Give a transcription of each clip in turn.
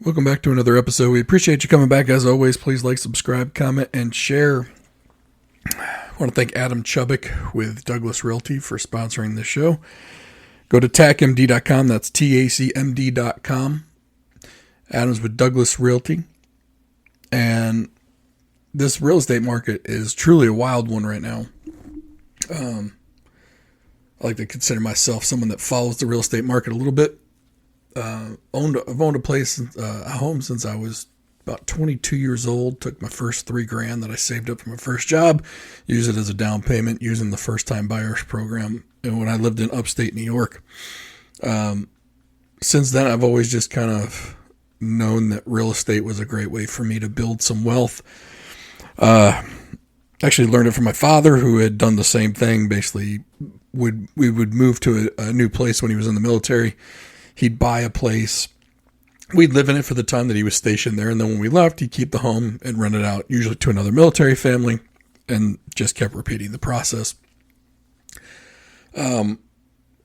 Welcome back to another episode. We appreciate you coming back. As always, please like, subscribe, comment, and share. I want to thank Adam Chubbuck with Douglas Realty for sponsoring this show. Go to tacmd.com. That's tacmd.com. Adam's with Douglas Realty. And this real estate market is truly a wild one right now. I like to consider myself someone that follows the real estate market a little bit. I've owned a place, a home since I was about 22 years old. Took my first $3,000 that I saved up from my first job, used it as a down payment using the first time buyers program. And when I lived in upstate New York, since then I've always just kind of known that real estate was a great way for me to build some wealth. Actually learned it from my father, who had done the same thing. Basically, we would move to a new place when he was in the military. He'd buy a place. We'd live in it for the time that he was stationed there. And then when we left, he'd keep the home and rent it out, usually to another military family, and just kept repeating the process. And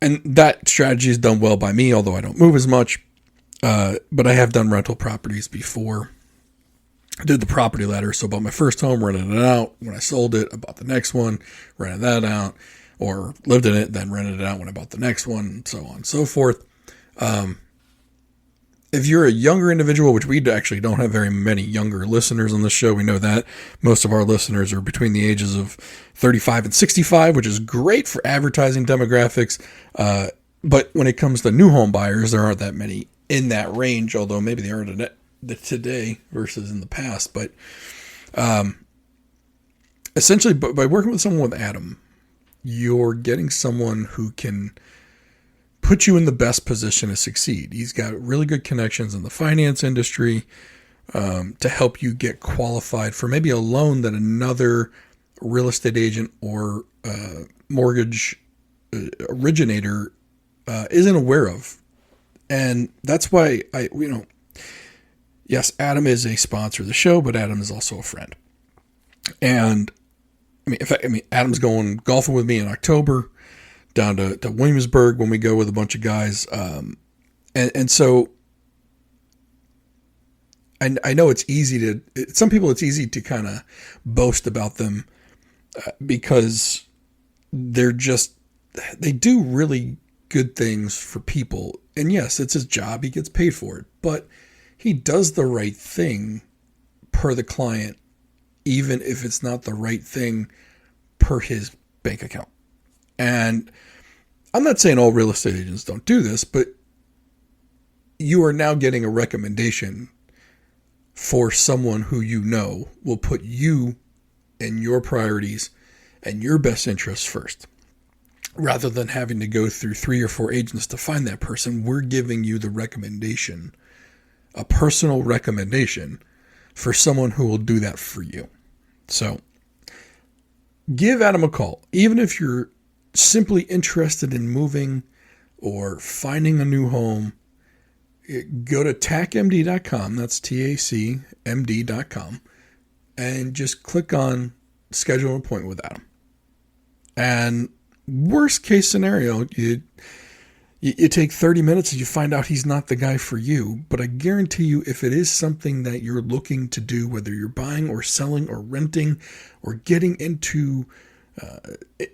that strategy is done well by me, although I don't move as much. But I have done rental properties before. I did the property ladder. So I bought my first home, rented it out. When I sold it, I bought the next one, rented that out, or lived in it, then rented it out when I bought the next one, and so on and so forth. If you're a younger individual, which we actually don't have very many younger listeners on this show, we know that most of our listeners are between the ages of 35 and 65, which is great for advertising demographics. But when it comes to new home buyers, there aren't that many in that range, although maybe they are today versus in the past. But essentially, by working with someone with Adam, you're getting someone who can put you in the best position to succeed. He's got really good connections in the finance industry to help you get qualified for maybe a loan that another real estate agent or mortgage originator isn't aware of. And that's why yes, Adam is a sponsor of the show, but Adam is also a friend. And Adam's going golfing with me in October, down to Williamsburg when we go with a bunch of guys. And so I know it's easy some people it's easy to kind of boast about them because they do really good things for people. And yes, it's his job. He gets paid for it, but he does the right thing per the client, even if it's not the right thing per his bank account. And I'm not saying all real estate agents don't do this, but you are now getting a recommendation for someone who you know will put you and your priorities and your best interests first. Rather than having to go through 3 or 4 agents to find that person, we're giving you the recommendation, a personal recommendation for someone who will do that for you. So give Adam a call, even if you're simply interested in moving or finding a new home. Go to tacmd.com, that's tacmd.com, and just click on schedule an appointment with Adam. And worst case scenario, you take 30 minutes and you find out he's not the guy for you. But I guarantee you, if it is something that you're looking to do, whether you're buying or selling or renting or getting into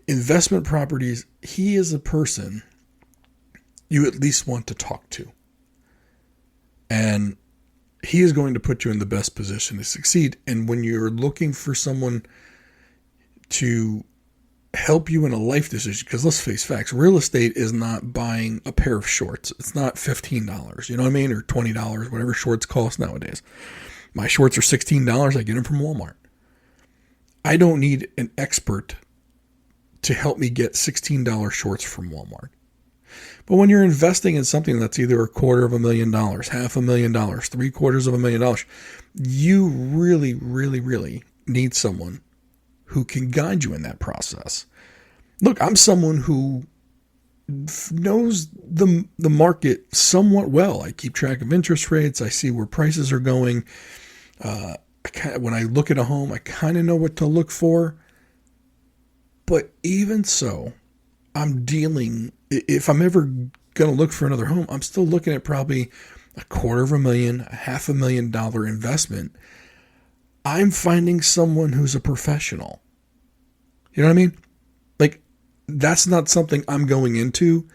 investment properties, he is a person you at least want to talk to. And he is going to put you in the best position to succeed. And when you're looking for someone to help you in a life decision, because let's face facts, real estate is not buying a pair of shorts. It's not $15, you know what I mean? Or $20, whatever shorts cost nowadays. My shorts are $16. I get them from Walmart. I don't need an expert to help me get $16 shorts from Walmart. But when you're investing in something that's either $250,000, $500,000, $750,000, you really, really, really need someone who can guide you in that process. Look, I'm someone who knows the market somewhat well. I keep track of interest rates. I see where prices are going. When I look at a home, I kind of know what to look for. But even so, if I'm ever going to look for another home, I'm still looking at probably $250,000, $500,000 investment, I'm finding someone who's a professional. You know what I mean? Like, that's not something I'm going into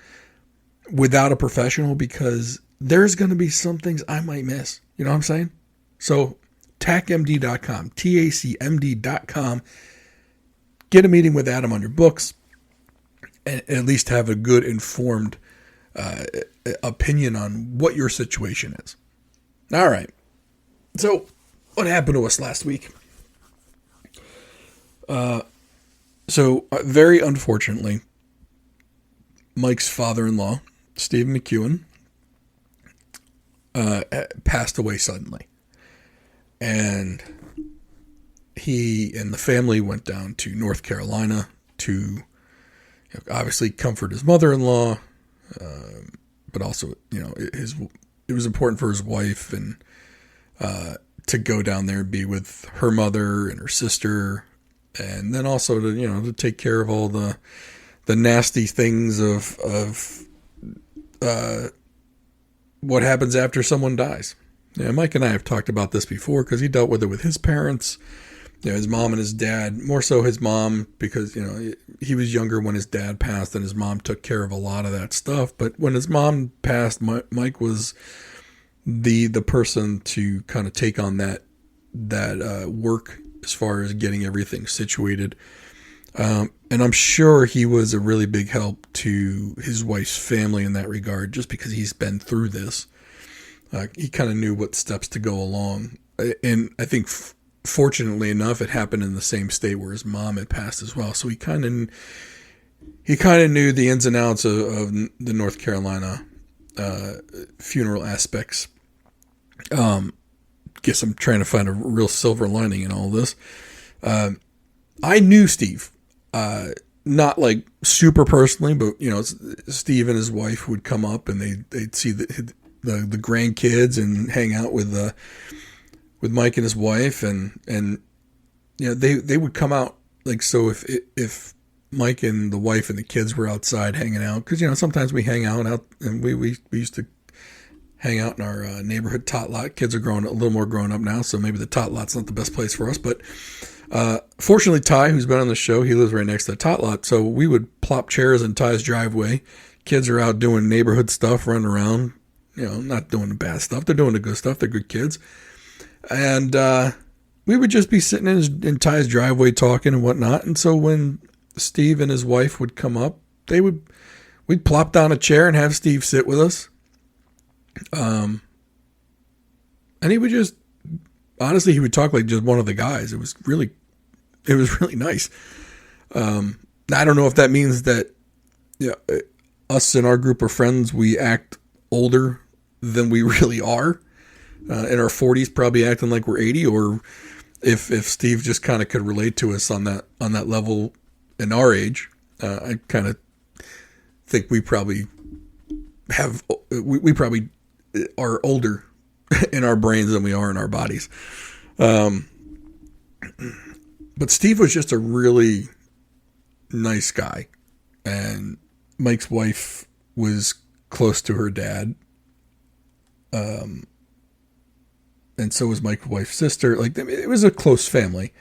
without a professional, because there's going to be some things I might miss. You know what I'm saying? So tacmd.com, TACMD.com, get a meeting with Adam on your books, and at least have a good informed opinion on what your situation is. All right. So what happened to us last week? Very unfortunately, Mike's father-in-law, Steve McEwen, passed away suddenly. And he and the family went down to North Carolina to obviously comfort his mother-in-law, but also, it was important for his wife and to go down there and be with her mother and her sister, and then also to take care of all the nasty things of what happens after someone dies. Yeah, Mike and I have talked about this before because he dealt with it with his parents, his mom and his dad. More so his mom, because he was younger when his dad passed, and his mom took care of a lot of that stuff. But when his mom passed, Mike was the person to kind of take on that work as far as getting everything situated. And I'm sure he was a really big help to his wife's family in that regard, just because he's been through this. He kind of knew what steps to go along. And I think, fortunately enough, it happened in the same state where his mom had passed as well. So he kind of knew the ins and outs of the North Carolina funeral aspects. Guess I'm trying to find a real silver lining in all this. I knew Steve. Not like super personally, but Steve and his wife would come up and they'd see the grandkids and hang out with Mike and his wife, and they would come out. Like, so if Mike and the wife and the kids were outside hanging out, because sometimes we hang out and we used to hang out in our neighborhood tot lot. Kids are a little more grown up now, so maybe the tot lot's not the best place for us, but fortunately, Ty, who's been on the show, he lives right next to the tot lot. So we would plop chairs in Ty's driveway. Kids are out doing neighborhood stuff, running around, not doing the bad stuff. They're doing the good stuff. They're good kids. And we would just be sitting in Ty's driveway talking and whatnot. And so when Steve and his wife would come up, we'd plop down a chair and have Steve sit with us. And he would just, honestly, he would talk like just one of the guys. It was really nice. I don't know if that means that us and our group of friends, we act older than we really are. In our 40s, probably acting like we're 80, or if Steve just kind of could relate to us on that level in our age. I kind of think we probably are older in our brains than we are in our bodies. But Steve was just a really nice guy, and Mike's wife was close to her dad. And so was Mike's wife's sister. Like, it was a close family.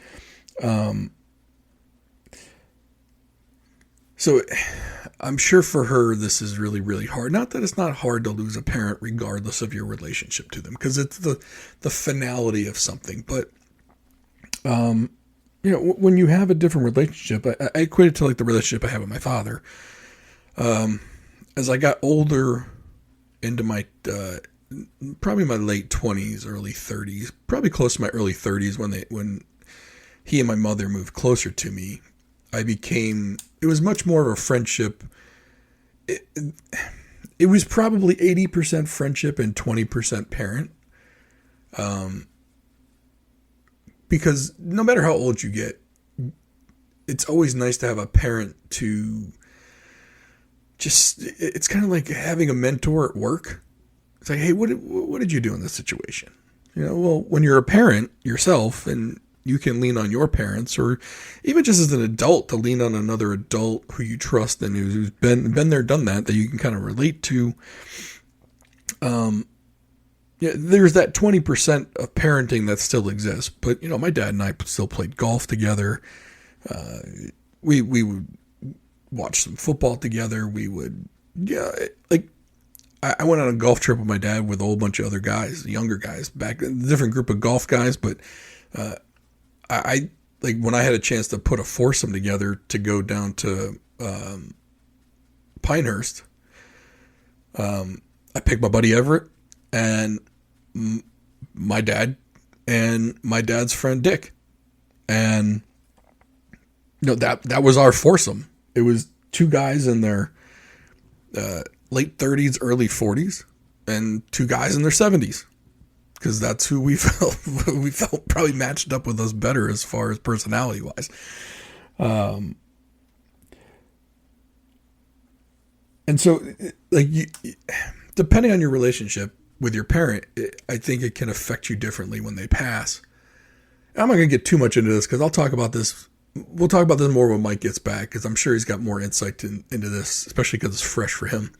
So I'm sure for her, this is really, really hard. Not that it's not hard to lose a parent regardless of your relationship to them, because it's the finality of something. But, when you have a different relationship, I equate it to like the relationship I have with my father. As I got older into my, probably my late 20s, early 30s, probably close to my early 30s when he and my mother moved closer to me, it was much more of a friendship. It was probably 80% friendship and 20% parent. Because no matter how old you get, it's always nice to have a parent to it's kind of like having a mentor at work. It's like, hey, what did you do in this situation? Well, when you're a parent yourself and you can lean on your parents, or even just as an adult to lean on another adult who you trust and who's been there, done that you can kind of relate to. yeah, there's that 20% of parenting that still exists. But, my dad and I still played golf together. We would watch some football together. We would, like, I went on a golf trip with my dad with a whole bunch of other guys, younger guys, back a different group of golf guys. But I like when I had a chance to put a foursome together to go down to Pinehurst. I picked my buddy Everett and my dad and my dad's friend Dick, and that was our foursome. It was two guys in their late 30s, early 40s, and two guys in their 70s, because that's who we felt probably matched up with us better as far as personality wise. And so, like, depending on your relationship with your parent, I think it can affect you differently when they pass. I'm not going to get too much into this because I'll talk about this. We'll talk about this more when Mike gets back, because I'm sure he's got more insight into this, especially because it's fresh for him.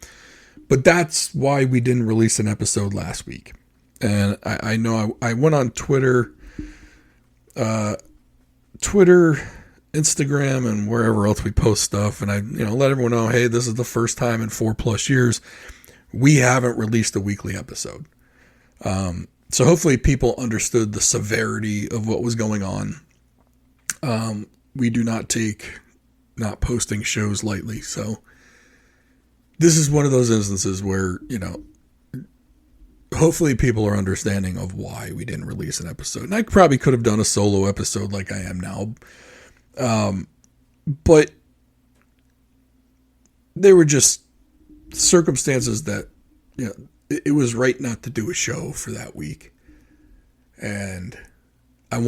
But that's why we didn't release an episode last week. And I know I went on Twitter, Instagram, and wherever else we post stuff, and I let everyone know, hey, this is the first time in 4+ years we haven't released a weekly episode. So hopefully people understood the severity of what was going on. We do not take not posting shows lightly. So this is one of those instances where, hopefully people are understanding of why we didn't release an episode. And I probably could have done a solo episode like I am now. But there were just circumstances that, it was right not to do a show for that week. And I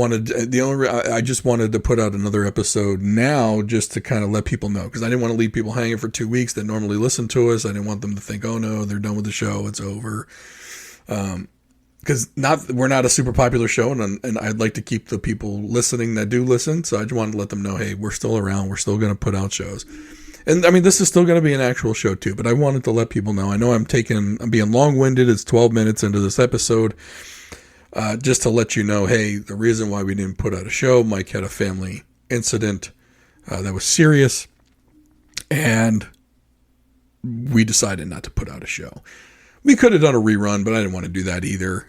just wanted to put out another episode now just to kind of let people know, because I didn't want to leave people hanging for 2 weeks that normally listen to us. I didn't want them to think, oh no, they're done with the show, it's over. Because we're not a super popular show, and I'd like to keep the people listening that do listen. So I just wanted to let them know, hey, we're still around. We're still going to put out shows. And I mean, this is still going to be an actual show too, but I wanted to let people know. I know I'm being long-winded. It's 12 minutes into this episode. Just to let you know, hey, the reason why we didn't put out a show, Mike had a family incident that was serious, and we decided not to put out a show. We could have done a rerun, but I didn't want to do that either.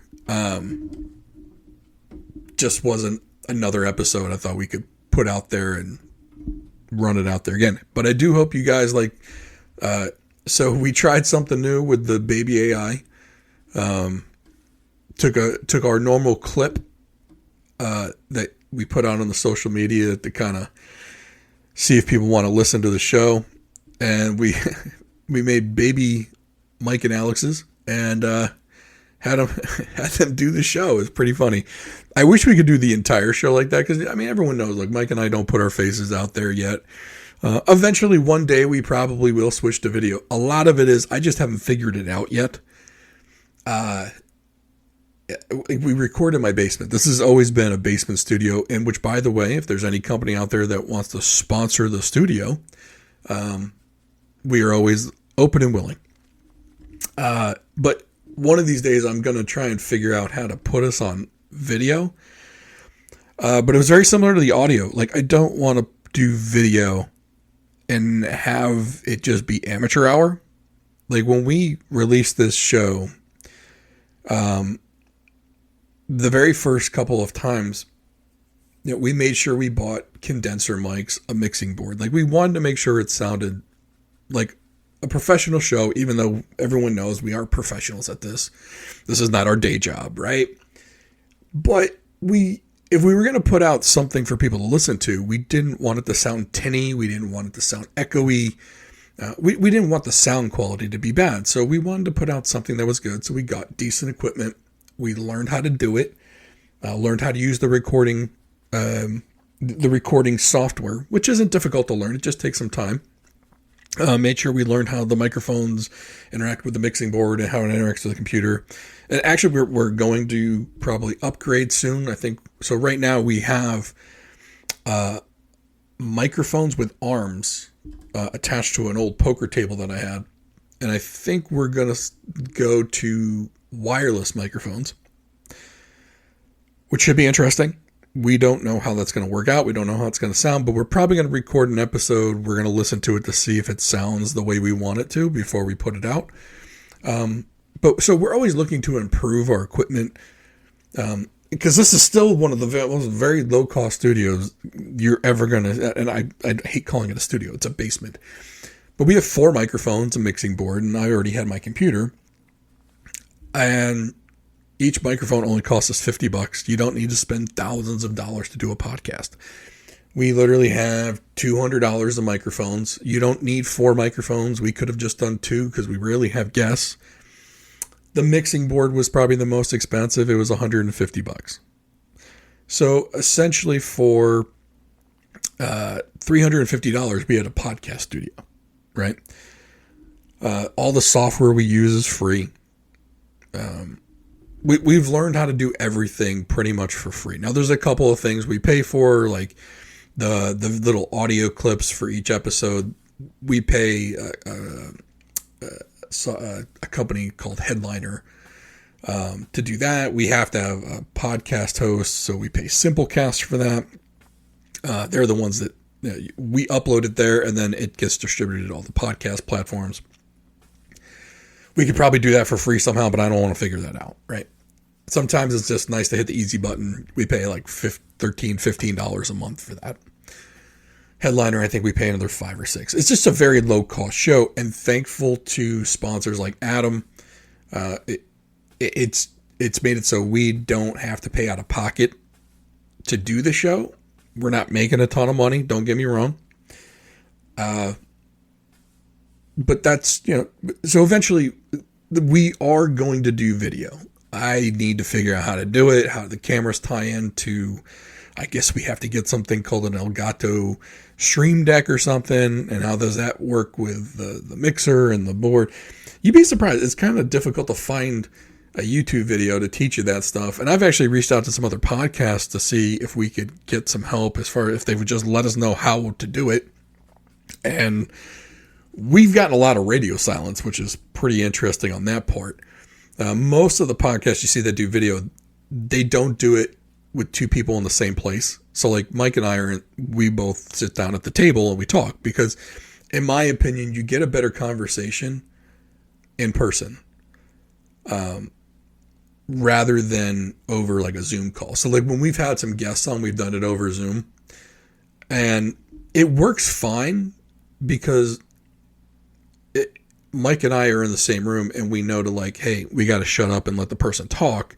Just wasn't another episode I thought we could put out there and run it out there again. But I do hope you guys like. So we tried something new with the baby AI. Took our normal clip that we put out on the social media to kind of see if people want to listen to the show, and we made baby Mike and Alex's and had them do the show. It's pretty funny. I wish we could do the entire show like that, because everyone knows, like, Mike and I don't put our faces out there yet. Eventually, one day we probably will switch to video. A lot of it is I just haven't figured it out yet. We record in my basement. This has always been a basement studio, in which, by the way, if there's any company out there that wants to sponsor the studio, we are always open and willing. But one of these days I'm going to try and figure out how to put us on video. But it was very similar to the audio. Like, I don't want to do video and have it just be amateur hour. Like, when we released this show, the very first couple of times, we made sure we bought condenser mics, a mixing board. Like, we wanted to make sure it sounded like a professional show, even though everyone knows we are professionals at this. This is not our day job, right? But if we were going to put out something for people to listen to, we didn't want it to sound tinny. We didn't want it to sound echoey. We didn't want the sound quality to be bad. So we wanted to put out something that was good. So we got decent equipment. We learned how to do it. Learned how to use the recording software, which isn't difficult to learn. It just takes some time. Made sure we learned how the microphones interact with the mixing board and how it interacts with the computer. And actually, we're going to probably upgrade soon, I think. So right now we have microphones with arms attached to an old poker table that I had. And I think we're going to go to wireless microphones, which should be interesting. We don't know how that's going to work out. We don't know how it's going to sound, but we're probably going to record an episode. We're going to listen to it to see if it sounds the way we want it to before we put it out. But so we're always looking to improve our equipment, because this is still one of the most very low cost studios you're ever going to, and I hate calling it a studio. It's a basement, but we have 4 microphones, a mixing board, and I already had my computer, and each microphone only costs us $50. You don't need to spend thousands of dollars to do a podcast. We literally have $200 of microphones. You don't need 4 microphones. We could have just done 2 because we rarely have guests. The mixing board was probably the most expensive. It was $150. So essentially for $350, we had a podcast studio, right? All the software we use is free. We've learned how to do everything pretty much for free. Now, there's a couple of things we pay for, like the little audio clips for each episode. We pay a company called Headliner to do that. We have to have a podcast host, so we pay Simplecast for that. They're the ones that we upload it there, and then it gets distributed to all the podcast platforms. We could probably do that for free somehow, but I don't want to figure that out, right? Sometimes it's just nice to hit the easy button. We pay like $15 a month for that. Headliner, I think we pay another $5 or $6. It's just a very low cost show, and thankful to sponsors like Adam. It's made it so we don't have to pay out of pocket to do the show. We're not making a ton of money. Don't get me wrong. But that's, so eventually we are going to do video. I need to figure out how to do it, how the cameras tie into, I guess we have to get something called an Elgato Stream Deck or something. And how does that work with the mixer and the board? You'd be surprised. It's kind of difficult to find a YouTube video to teach you that stuff. And I've actually reached out to some other podcasts to see if we could get some help as far as if they would just let us know how to do it. And we've gotten a lot of radio silence, which is pretty interesting on that part. Most of the podcasts you see that do video, they don't do it with 2 people in the same place. So like Mike and I we both sit down at the table and we talk, because in my opinion, you get a better conversation in person, rather than over like a Zoom call. So like when we've had some guests on, we've done it over Zoom, and it works fine because Mike and I are in the same room, and we know to like, hey, we got to shut up and let the person talk.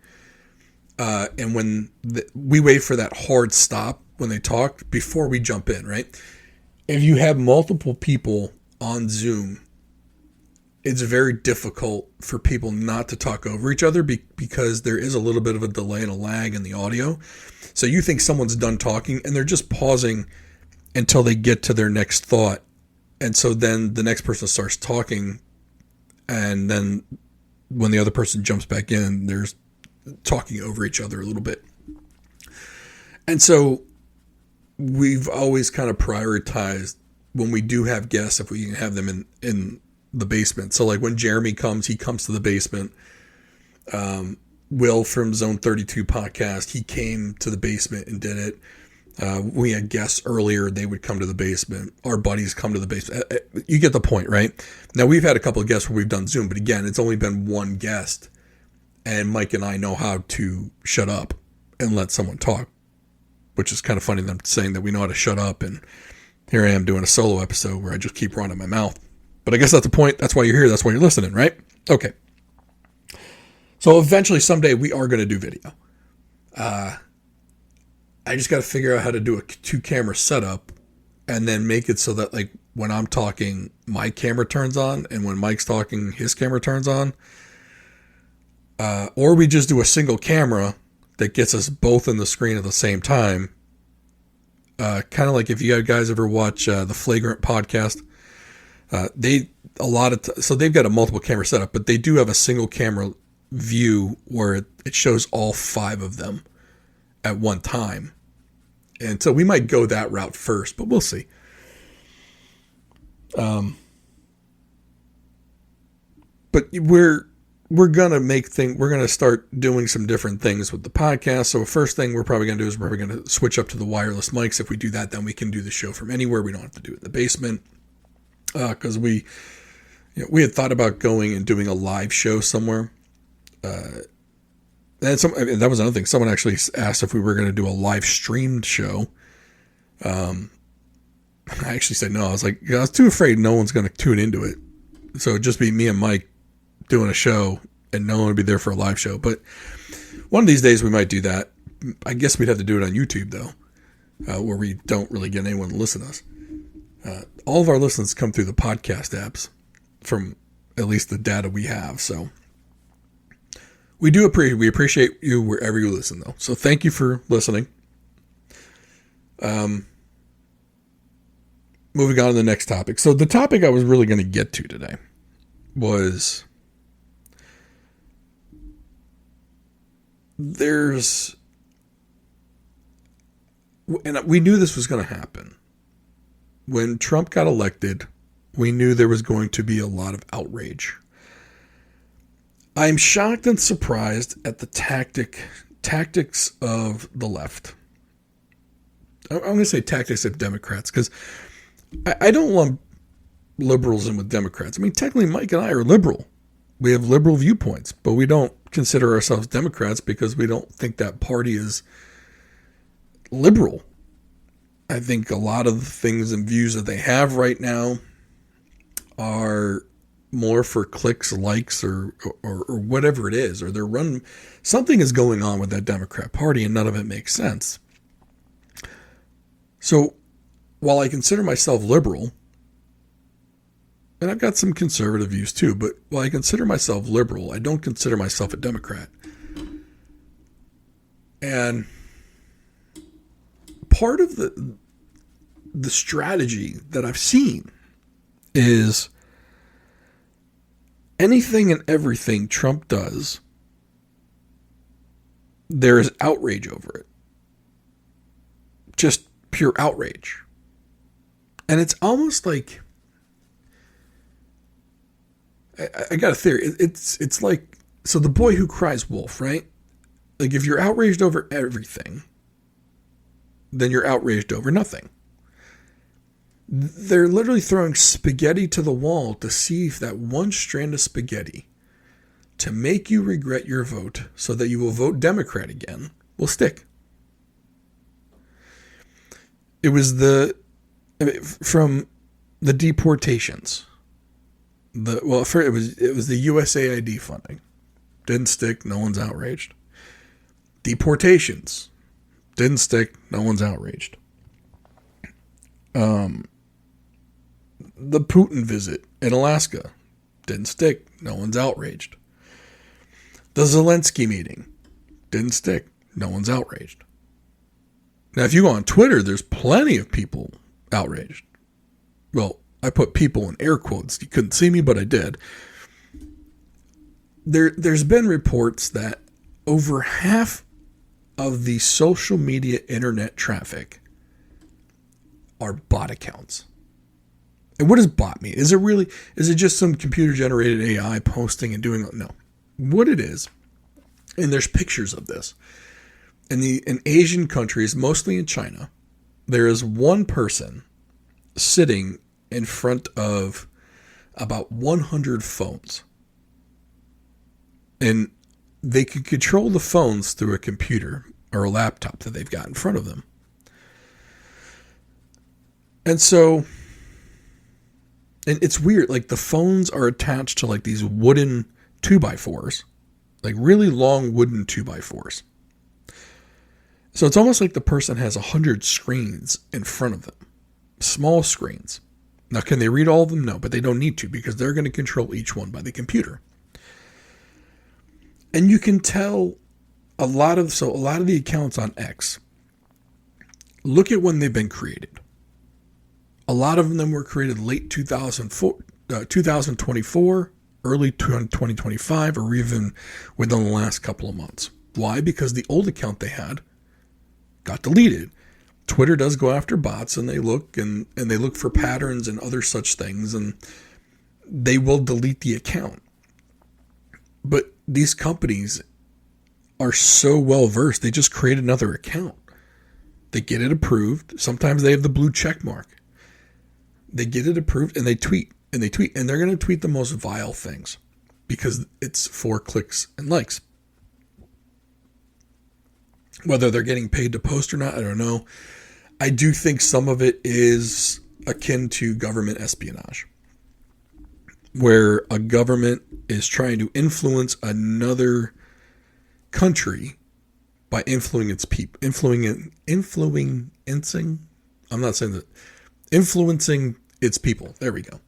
And when we wait for that hard stop when they talk before we jump in, right? If you have multiple people on Zoom, it's very difficult for people not to talk over each other because there is a little bit of a delay and a lag in the audio. So you think someone's done talking and they're just pausing until they get to their next thought. And so then the next person starts talking, and then when the other person jumps back in, there's talking over each other a little bit. And so we've always kind of prioritized when we do have guests, if we can have them in the basement. So like when Jeremy comes, he comes to the basement. Will from Zone 32 podcast, he came to the basement and did it. We had guests earlier, they would come to the basement. Our buddies come to the basement. You get the point, right? Now, we've had a couple of guests where we've done Zoom, but again, it's only been one guest. And Mike and I know how to shut up and let someone talk, which is kind of funny, them saying that we know how to shut up. And here I am doing a solo episode where I just keep running my mouth. But I guess that's the point. That's why you're here. That's why you're listening, right? Okay. So eventually, someday, we are going to do video. I just got to figure out how to do a 2-camera setup and then make it so that like when I'm talking, my camera turns on, and when Mike's talking, his camera turns on. Or we just do a single camera that gets us both in the screen at the same time. Kind of like if you guys ever watch the Flagrant podcast, so they've got a multiple camera setup, but they do have a single camera view where it shows all 5 of them at one time. And so we might go that route first, but we'll see. But we're we're going to start doing some different things with the podcast. So first thing we're probably going to do is we're going to switch up to the wireless mics. If we do that, then we can do the show from anywhere. We don't have to do it in the basement. Cause we had thought about going and doing a live show somewhere. And that was another thing. Someone actually asked if we were going to do a live streamed show. I actually said no. I was like, I was too afraid no one's going to tune into it. So it'd just be me and Mike doing a show and no one would be there for a live show. But one of these days we might do that. I guess we'd have to do it on YouTube though, where we don't really get anyone to listen to us. All of our listens come through the podcast apps from at least the data we have. So we appreciate you wherever you listen though. So thank you for listening. Moving on to the next topic. So the topic I was really going to get to today was and we knew this was going to happen. When Trump got elected, we knew there was going to be a lot of outrage. I'm shocked and surprised at the tactics of the left. I'm going to say tactics of Democrats because I don't lump liberals in with Democrats. I mean, technically, Mike and I are liberal. We have liberal viewpoints, but we don't consider ourselves Democrats because we don't think that party is liberal. I think a lot of the things and views that they have right now are more for clicks, likes, or whatever it is, or something is going on with that Democrat Party and none of it makes sense. So while I consider myself liberal, and I've got some conservative views too, but while I consider myself liberal, I don't consider myself a Democrat. And part of the strategy that I've seen is anything and everything Trump does, there is outrage over it. Just pure outrage. And it's almost like, I got a theory. It's like, so the boy who cries wolf, right? Like if you're outraged over everything, then you're outraged over nothing. They're literally throwing spaghetti to the wall to see if that one strand of spaghetti to make you regret your vote so that you will vote Democrat again will stick. It was from the deportations. It was the USAID funding. Didn't stick, no one's outraged. Deportations. Didn't stick, no one's outraged. The Putin visit in Alaska. Didn't stick, no one's outraged. The Zelensky meeting. Didn't stick, no one's outraged. Now, if you go on Twitter, there's plenty of people outraged. Well, I put people in air quotes. You couldn't see me, but I did. There's been reports that over half of the social media internet traffic are bot accounts. And what does bot mean? Is it just some computer generated AI posting and doing? No. What it is, and there's pictures of this, in Asian countries, mostly in China, there is one person sitting in front of about 100 phones. And they can control the phones through a computer or a laptop that they've got in front of them. And so, and it's weird, like the phones are attached to like these wooden 2x4s, like really long wooden 2x4s. So it's almost like the person has 100 screens in front of them, small screens. Now, can they read all of them? No, but they don't need to because they're going to control each one by the computer. And you can tell a lot of the accounts on X, look at when they've been created. A lot of them were created late 2024, early 2025, or even within the last couple of months. Why? Because the old account they had got deleted. Twitter does go after bots, and they look and they look for patterns and other such things, and they will delete the account. But these companies are so well versed, they just create another account. They get it approved. Sometimes they have the blue check mark. They get it approved and they tweet. And they tweet. And they're going to tweet the most vile things because it's for clicks and likes. Whether they're getting paid to post or not, I don't know. I do think some of it is akin to government espionage, where a government is trying to influence another country by influencing its people, influencing. I'm not saying that. Influencing its people. There we go.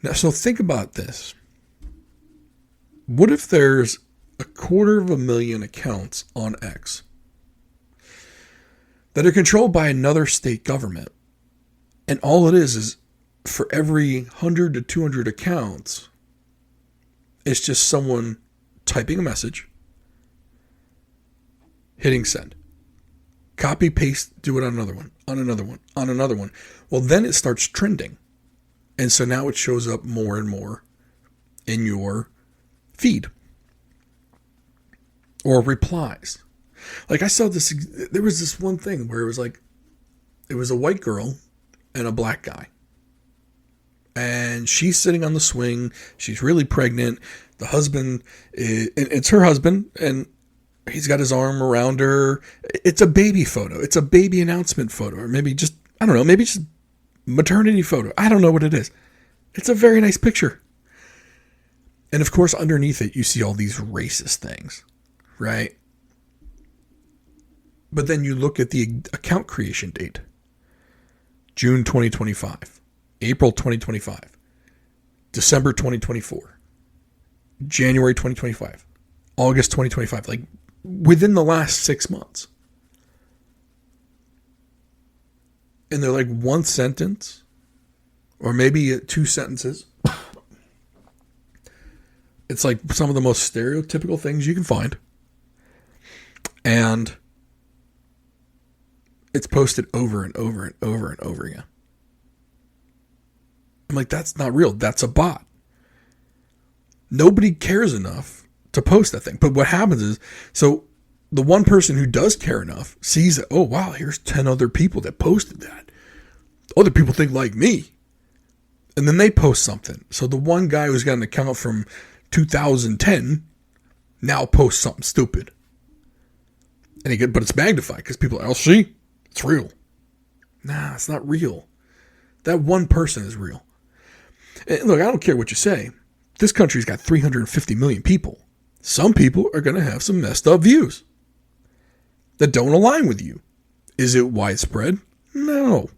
Now, so think about this. What if there's 250,000 accounts on X that are controlled by another state government, and all it is for every 100 to 200 accounts, it's just someone typing a message, hitting send, copy, paste, do it on another one, on another one, on another one. Well, then it starts trending. And so now it shows up more and more in your feed or replies. Like I saw this, there was this one thing where it was like, it was a white girl and a black guy. And she's sitting on the swing. She's really pregnant. The husband, it's her husband, and he's got his arm around her. It's a baby photo. It's a baby announcement photo. Or maybe just, I don't know, maybe just maternity photo. I don't know what it is. It's a very nice picture. And of course, underneath it, you see all these racist things, right? But then you look at the account creation date. June 2025. April 2025. December 2024. January 2025. August 2025. Like within the last 6 months. And they're like one sentence. Or maybe 2 sentences. It's like some of the most stereotypical things you can find. And it's posted over and over and over and over again. I'm like, that's not real. That's a bot. Nobody cares enough to post that thing. But what happens is, so the one person who does care enough sees that, oh, wow, here's 10 other people that posted that. Other people think like me. And then they post something. So the one guy who's got an account from 2010 now posts something stupid. And but it's magnified because people are like, oh, see, it's real. Nah, it's not real. That one person is real. And look, I don't care what you say. This country's got 350 million people. Some people are going to have some messed up views that don't align with you. Is it widespread? No.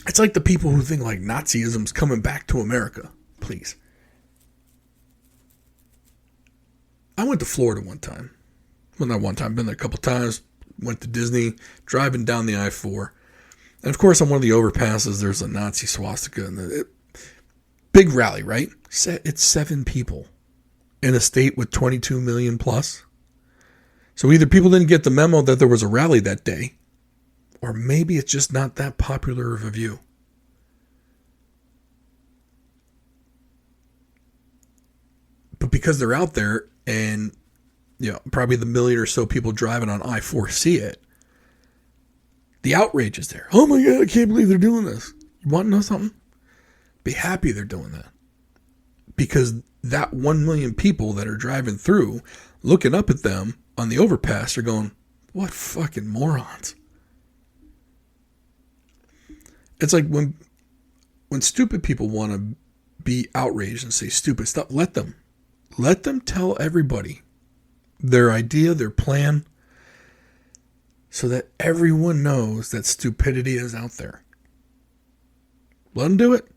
It's like the people who think like Nazism's coming back to America. Please. I went to Florida one time. Well, not one time. Been there a couple times. Went to Disney. Driving down the I-4. And of course, on one of the overpasses, there's a Nazi swastika. And big rally, right? It's 7 people in a state with 22 million plus. So either people didn't get the memo that there was a rally that day, or maybe it's just not that popular of a view. But because they're out there and, you know, probably the million or so people driving on I-4 see it, the outrage is there. Oh my God, I can't believe they're doing this. You want to know something? Be happy they're doing that. Because that 1 million people that are driving through, looking up at them on the overpass are going, what fucking morons. It's like when stupid people want to be outraged and say stupid stuff, let them. Let them tell everybody their idea, their plan, so that everyone knows that stupidity is out there. Let them do it.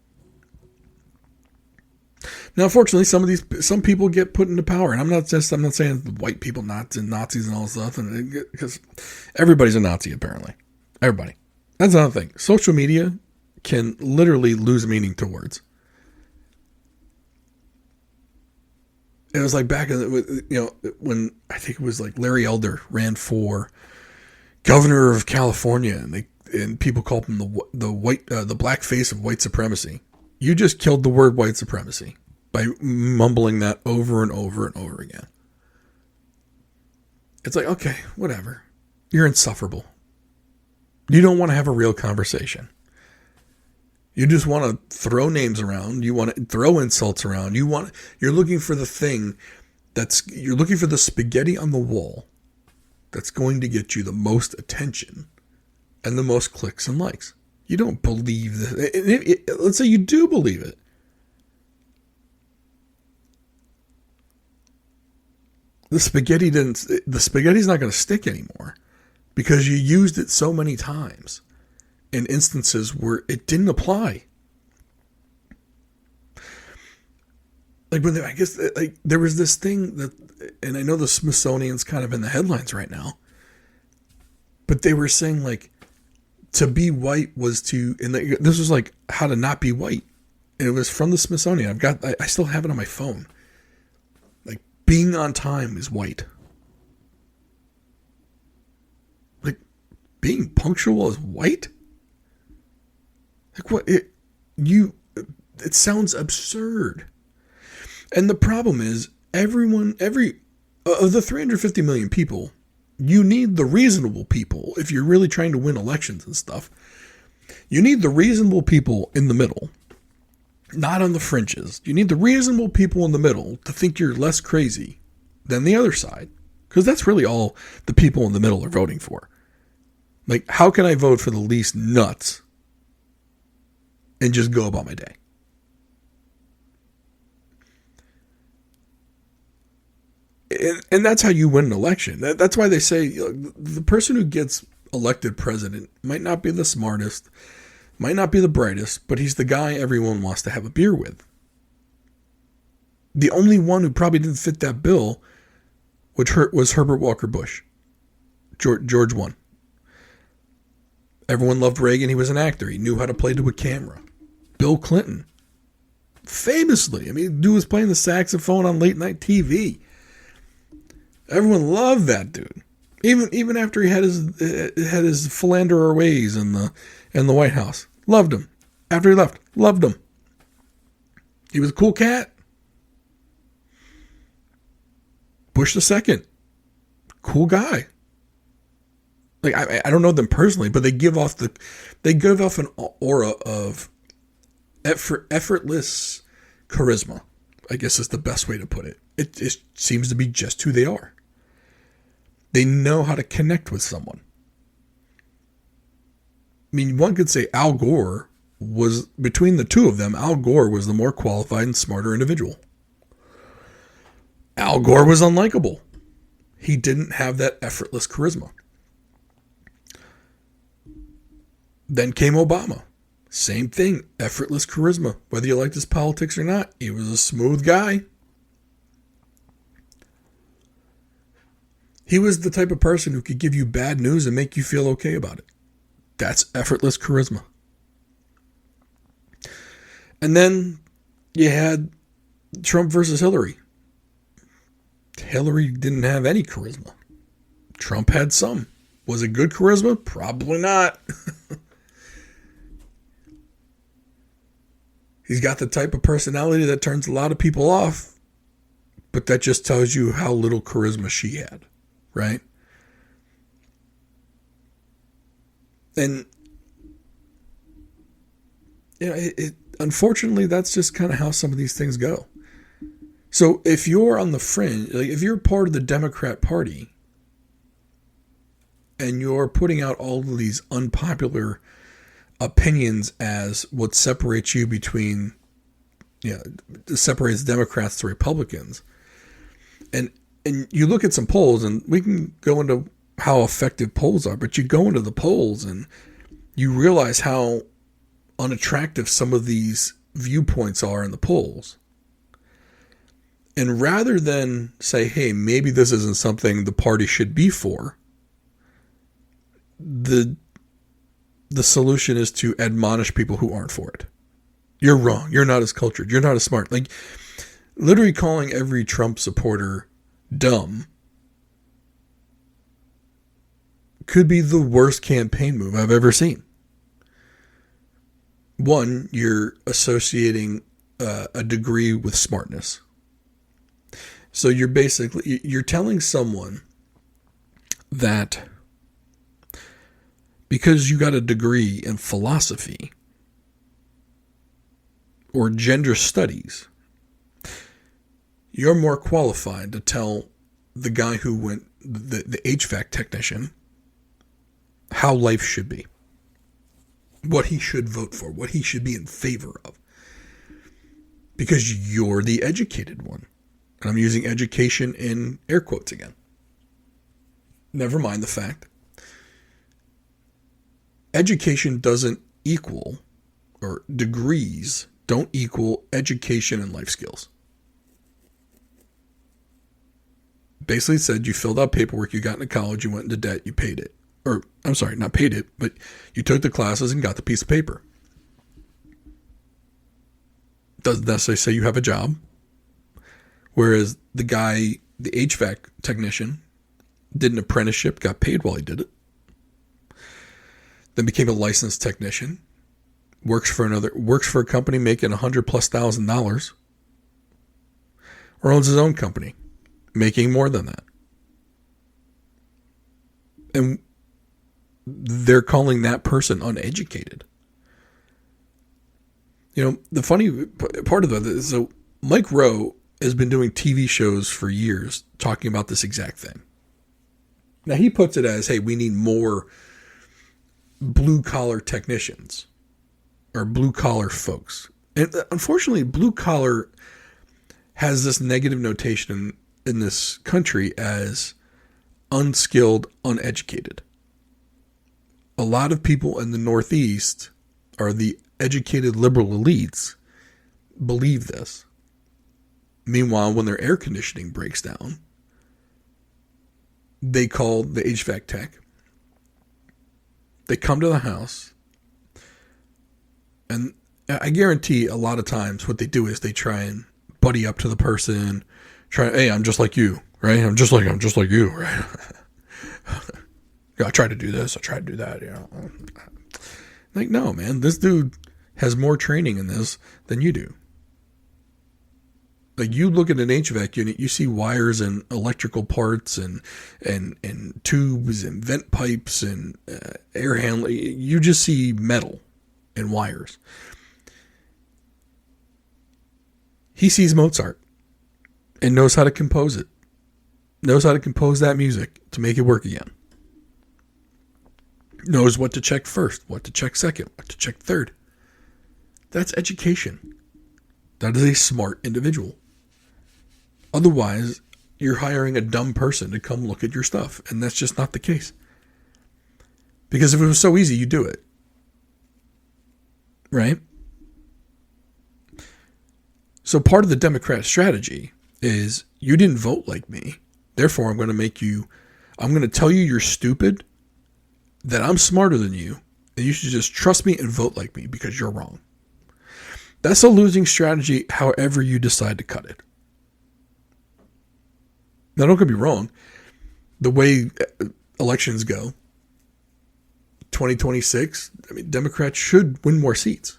Now, unfortunately, some people get put into power, and I'm not saying white people, Nazis and all this stuff, because everybody's a Nazi apparently. Everybody. That's another thing. Social media can literally lose meaning to words. It was like back in when I think it was like Larry Elder ran for governor of California, and people called him the black face of white supremacy. You just killed the word white supremacy by mumbling that over and over and over again. It's like, okay, whatever. You're insufferable. You don't want to have a real conversation. You just want to throw names around. You want to throw insults around. You're looking for the thing you're looking for the spaghetti on the wall that's going to get you the most attention and the most clicks and likes. You don't believe this. Let's say you do believe it. The spaghetti's not going to stick anymore because you used it so many times in instances where it didn't apply. Like there was this thing that, and I know the Smithsonian's kind of in the headlines right now, but they were saying like to be white was to, and this was like how to not be white. And it was from the Smithsonian. I still have it on my phone. Like being on time is white. Like being punctual is white? Like what? It sounds absurd. And the problem is every of the 350 million people, you need the reasonable people. If you're really trying to win elections and stuff, you need the reasonable people in the middle, not on the fringes. You need the reasonable people in the middle to think you're less crazy than the other side. Because that's really all the people in the middle are voting for. Like, how can I vote for the least nuts and just go about my day? And that's how you win an election. That's why they say the person who gets elected president might not be the smartest, might not be the brightest, but he's the guy everyone wants to have a beer with. The only one who probably didn't fit that bill was Herbert Walker Bush. George won. Everyone loved Reagan. He was an actor. He knew how to play to a camera. Bill Clinton, famously, dude was playing the saxophone on late night TV. Everyone loved that dude. Even after he had his philanderer ways in the White House. Loved him. After he left, loved him. He was a cool cat. Bush II, cool guy. Like I don't know them personally, but they give off an aura of effortless charisma, I guess is the best way to put it. It seems to be just who they are. They know how to connect with someone. One could say Al Gore was, between the two of them, Al Gore was the more qualified and smarter individual. Al Gore was unlikable. He didn't have that effortless charisma. Then came Obama. Same thing, effortless charisma. Whether you liked his politics or not, he was a smooth guy. He was the type of person who could give you bad news and make you feel okay about it. That's effortless charisma. And then you had Trump versus Hillary. Hillary didn't have any charisma. Trump had some. Was it good charisma? Probably not. He's got the type of personality that turns a lot of people off, but that just tells you how little charisma she had, right? And unfortunately, that's just kind of how some of these things go. So if you're on the fringe, like if you're part of the Democrat Party and you're putting out all of these unpopular opinions as what separates you between, separates Democrats to Republicans, and you look at some polls, and we can go into how effective polls are, but you go into the polls and you realize how unattractive some of these viewpoints are in the polls. And rather than say, hey, maybe this isn't something the party should be for, the solution is to admonish people who aren't for it. You're wrong. You're not as cultured. You're not as smart. Like, literally calling every Trump supporter dumb could be the worst campaign move I've ever seen. One, you're associating a degree with smartness. So you're telling someone that because you got a degree in philosophy or gender studies, you're more qualified to tell the guy who went, the HVAC technician, how life should be, what he should vote for, what he should be in favor of. Because you're the educated one. And I'm using education in air quotes again. Never mind the fact. Education doesn't equal, or degrees don't equal education and life skills. Basically said you filled out paperwork, you got into college, you went into debt, you paid it. Or, I'm sorry, not paid it, but you took the classes and got the piece of paper. Doesn't necessarily say you have a job. Whereas the guy, the HVAC technician, did an apprenticeship, got paid while he did it. Then became a licensed technician. Works for a company making $100,000+, or owns his own company, making more than that. And they're calling that person uneducated. You know, the funny part of that is, so Mike Rowe has been doing TV shows for years talking about this exact thing. Now he puts it as, hey, we need more blue collar technicians or blue collar folks. And unfortunately, blue collar has this negative notation in this country as unskilled, uneducated. A lot of people in the Northeast are the educated liberal elites believe this. Meanwhile, when their air conditioning breaks down, they call the HVAC tech. They come to the house, and I guarantee a lot of times what they do is they try and buddy up to the person, hey, I'm just like you, right? I'm just like you, right? I tried to do this, I tried to do that, you know. Like, no, man, this dude has more training in this than you do. Like, you look at an HVAC unit, you see wires and electrical parts and tubes and vent pipes and air handling. You just see metal and wires. He sees Mozart and knows how to compose it. Knows how to compose that music to make it work again. Knows what to check first, what to check second, what to check third. That's education. That is a smart individual. Otherwise, you're hiring a dumb person to come look at your stuff, and that's just not the case. Because if it was so easy, you'd do it. Right? So part of the Democrat strategy is, you didn't vote like me, therefore I'm going to tell you you're stupid, that I'm smarter than you, and you should just trust me and vote like me because you're wrong. That's a losing strategy however you decide to cut it. Now, don't get me wrong. The way elections go, 2026, I mean, Democrats should win more seats.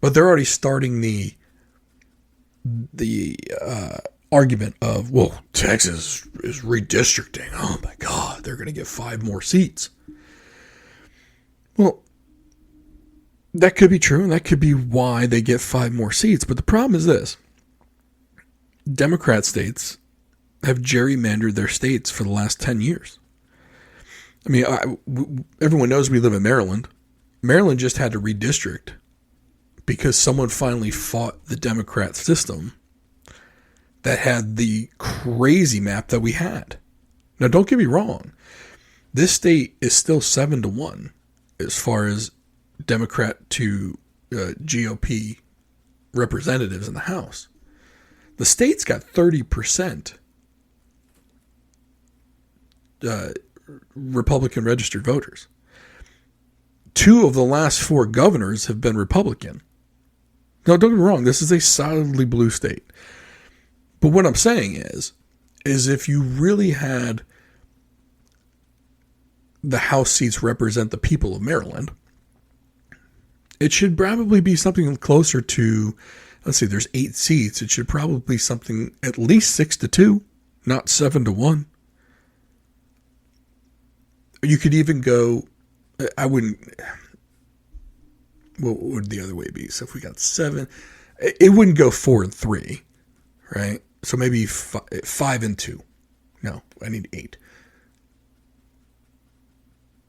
But they're already starting the argument of, well, Texas is redistricting. Oh my God, they're going to get 5 more seats. Well, that could be true, and that could be why they get 5 more seats. But the problem is this. Democrat states have gerrymandered their states for the last 10 years. I mean, everyone knows we live in Maryland. Maryland just had to redistrict because someone finally fought the Democrat system that had the crazy map that we had. Now, don't get me wrong. This state is still 7-1 as far as Democrat to GOP representatives in the House. The state's got 30% Republican registered voters. 2 of the last 4 governors have been Republican. Now, don't get me wrong. This is a solidly blue state. But what I'm saying is if you really had the House seats represent the people of Maryland, It should probably be something closer to, let's see, there's 8 seats. It should probably be something at least 6-2, not 7-1. You could even go, I wouldn't, what would the other way be? So if we got 7, it wouldn't go 4-3, right? So maybe 5-2. No, I need 8.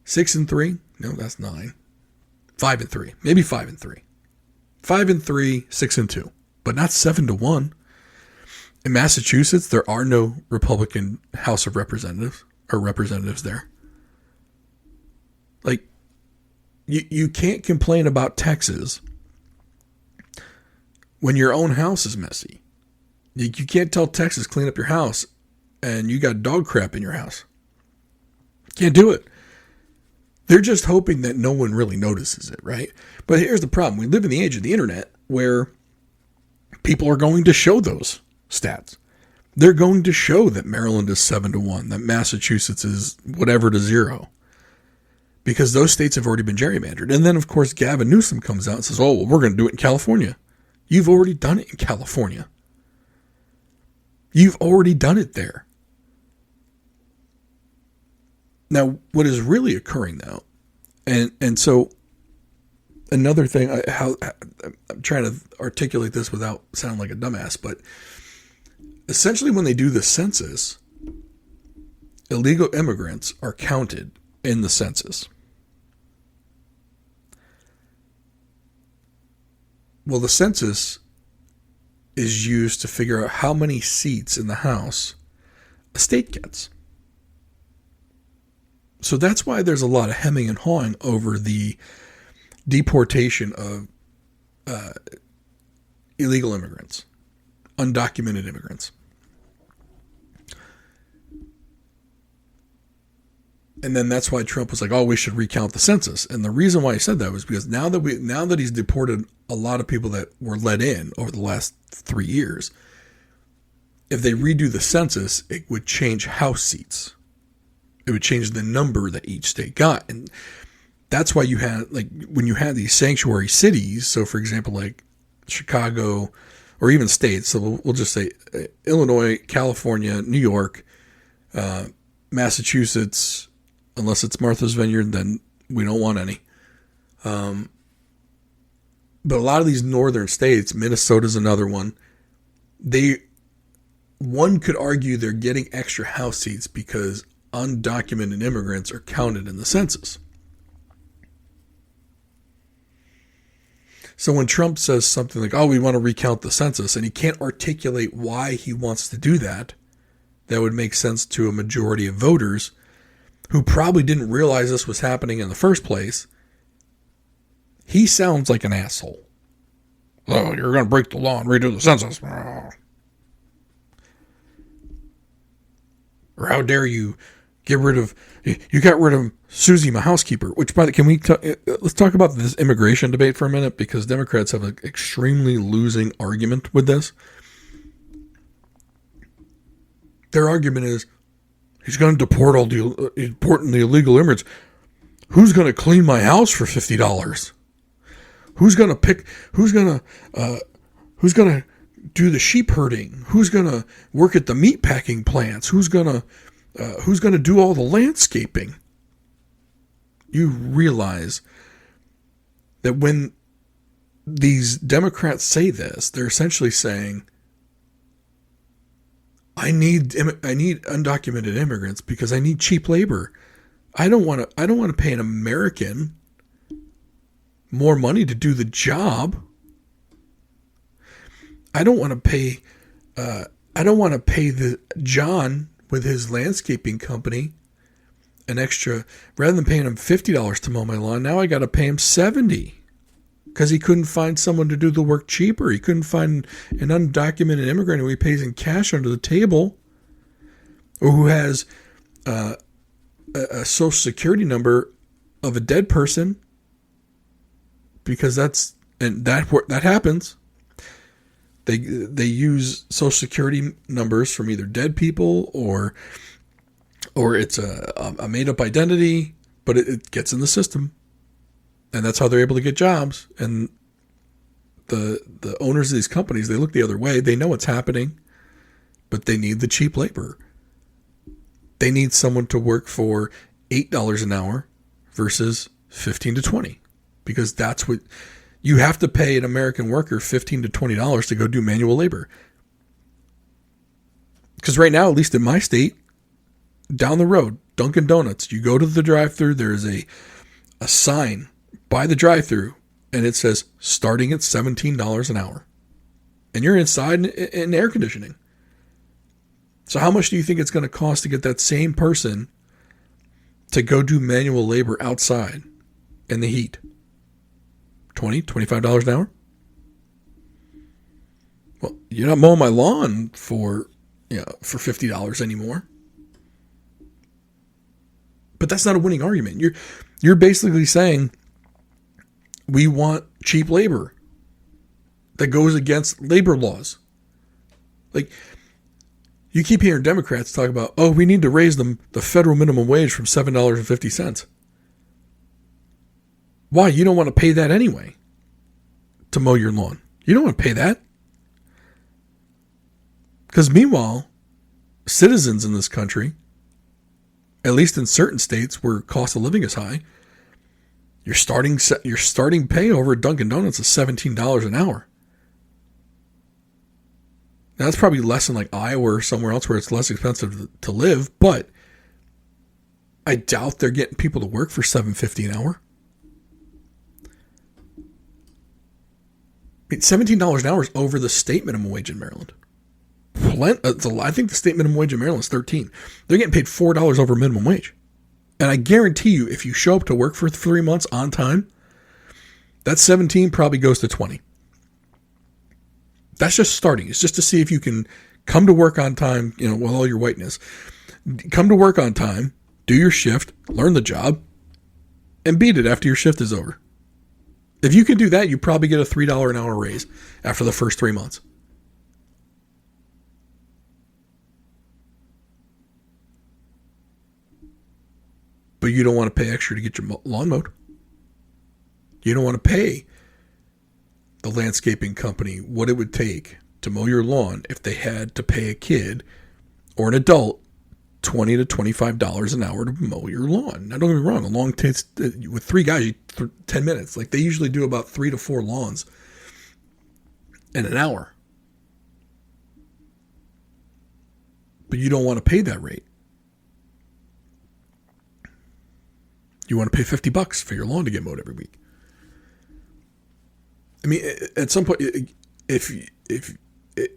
6-3? No, that's 9. 5-3. Maybe 5-3. 5-3, 6-2. But not 7-1. In Massachusetts, there are no Republican House of Representatives or representatives there. Like, you can't complain about Texas when your own house is messy. You can't tell Texas, clean up your house, and you got dog crap in your house. Can't do it. They're just hoping that no one really notices it, right? But here's the problem. We live in the age of the internet where people are going to show those stats. They're going to show that Maryland is 7-1, that Massachusetts is whatever to 0. Because those states have already been gerrymandered. And then, of course, Gavin Newsom comes out and says, oh, well, we're going to do it in California. You've already done it in California. You've already done it there. Now, what is really occurring now, and so another thing, I'm trying to articulate this without sounding like a dumbass, but essentially when they do the census, illegal immigrants are counted in the census. Well, the census is used to figure out how many seats in the House a state gets. So that's why there's a lot of hemming and hawing over the deportation of illegal immigrants, undocumented immigrants. And then that's why Trump was like, oh, we should recount the census. And the reason why he said that was because now that he's deported a lot of people that were let in over the last 3 years, if they redo the census, it would change House seats. It would change the number that each state got. And that's why you had, like, when you had these sanctuary cities, so for example, like Chicago, or even states, so we'll just say Illinois, California, New York, Massachusetts, unless it's Martha's Vineyard, then we don't want any. But a lot of these northern states, Minnesota's another one, one could argue they're getting extra House seats because undocumented immigrants are counted in the census. So when Trump says something like, oh, we want to recount the census, and he can't articulate why he wants to do that, that would make sense to a majority of voters who probably didn't realize this was happening in the first place, he sounds like an asshole. Oh, you're going to break the law and redo the census. Or how dare you get rid of, you got rid of Susie, my housekeeper, which, by the can we, let's talk about this immigration debate for a minute, because Democrats have an extremely losing argument with this. Their argument is, he's going to deport the illegal immigrants. Who's going to clean my house for $50? Who's going to do the sheep herding? Who's going to work at the meat packing plants? Who's going to do all the landscaping? You realize that when these Democrats say this, they're essentially saying, I need undocumented immigrants because I need cheap labor. I don't want to pay an American more money to do the job. I don't want to pay the John with his landscaping company an extra, rather than paying him $50 to mow my lawn. Now I got to pay him $70 because he couldn't find someone to do the work cheaper. He couldn't find an undocumented immigrant who he pays in cash under the table, or who has a social security number of a dead person, because that happens. They use social security numbers from either dead people or it's a made up identity, but it gets in the system. And that's how they're able to get jobs. And the owners of these companies, they look the other way. They know what's happening, but they need the cheap labor. They need someone to work for $8 an hour versus $15 to $20, because that's what you have to pay an American worker, $15 to $20 to go do manual labor. Because right now, at least in my state, down the road, Dunkin' Donuts, you go to the drive-thru, there's a sign by the drive-thru, and it says starting at $17 an hour. And you're inside in air conditioning. So how much do you think it's going to cost to get that same person to go do manual labor outside in the heat? $20, $25 an hour? Well, you're not mowing my lawn for $50 anymore. But that's not a winning argument. You're basically saying we want cheap labor that goes against labor laws. Like, you keep hearing Democrats talk about, oh, we need to raise the federal minimum wage from $7.50. Why? You don't want to pay that anyway to mow your lawn. You don't want to pay that. Because meanwhile, citizens in this country, at least in certain states where cost of living is high, your starting pay over at Dunkin' Donuts is $17 an hour. Now, that's probably less than like Iowa or somewhere else where it's less expensive to live, but I doubt they're getting people to work for $7.50 an hour. I mean, $17 an hour is over the state minimum wage in Maryland. I think the state minimum wage in Maryland is $13. They're getting paid $4 over minimum wage. And I guarantee you, if you show up to work for 3 months on time, that 17 probably goes to 20. That's just starting. It's just to see if you can come to work on time, with all your whiteness. Come to work on time, do your shift, learn the job, and beat it after your shift is over. If you can do that, you probably get a $3 an hour raise after the first 3 months. But you don't want to pay extra to get your lawn mowed. You don't want to pay the landscaping company what it would take to mow your lawn if they had to pay a kid or an adult $20 to $25 an hour to mow your lawn. Now, don't get me wrong, a lawn takes, with 3 guys, 10 minutes. Like, they usually do about 3 to 4 lawns in an hour. But you don't want to pay that rate. You want to pay $50 for your lawn to get mowed every week. I mean, at some point, if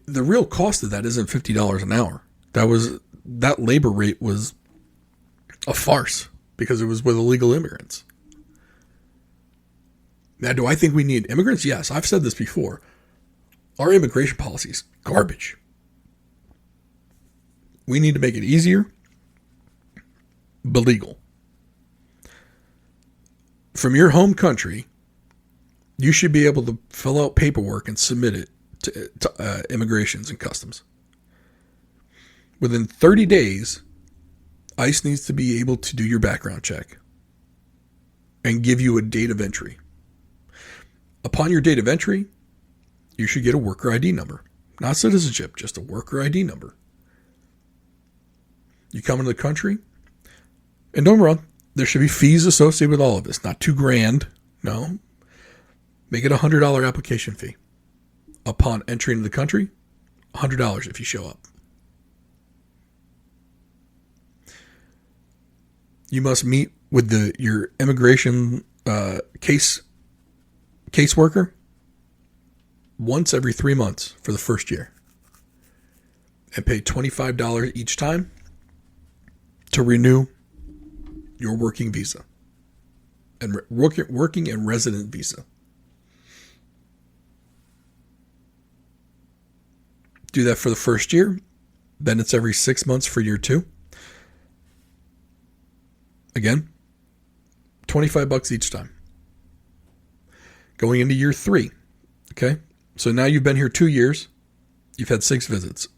the real cost of that isn't $50 an hour, that labor rate was a farce because it was with illegal immigrants. Now, do I think we need immigrants? Yes, I've said this before. Our immigration policy is garbage. We need to make it easier, but legal. From your home country, you should be able to fill out paperwork and submit it to immigrations and customs. Within 30 days, ICE needs to be able to do your background check and give you a date of entry. Upon your date of entry, you should get a worker ID number. Not citizenship, just a worker ID number. You come into the country, and don't get me wrong, there should be fees associated with all of this. Not $2,000. No. Make it a $100 application fee. Upon entry into the country, $100 if you show up. You must meet with your immigration caseworker once every 3 months for the first year. And pay $25 each time to renew your working visa and working and resident visa. Do that for the first year. Then it's every 6 months for year 2. Again, $25 each time. Going into year 3. Okay. So now you've been here 2 years. You've had 6 visits.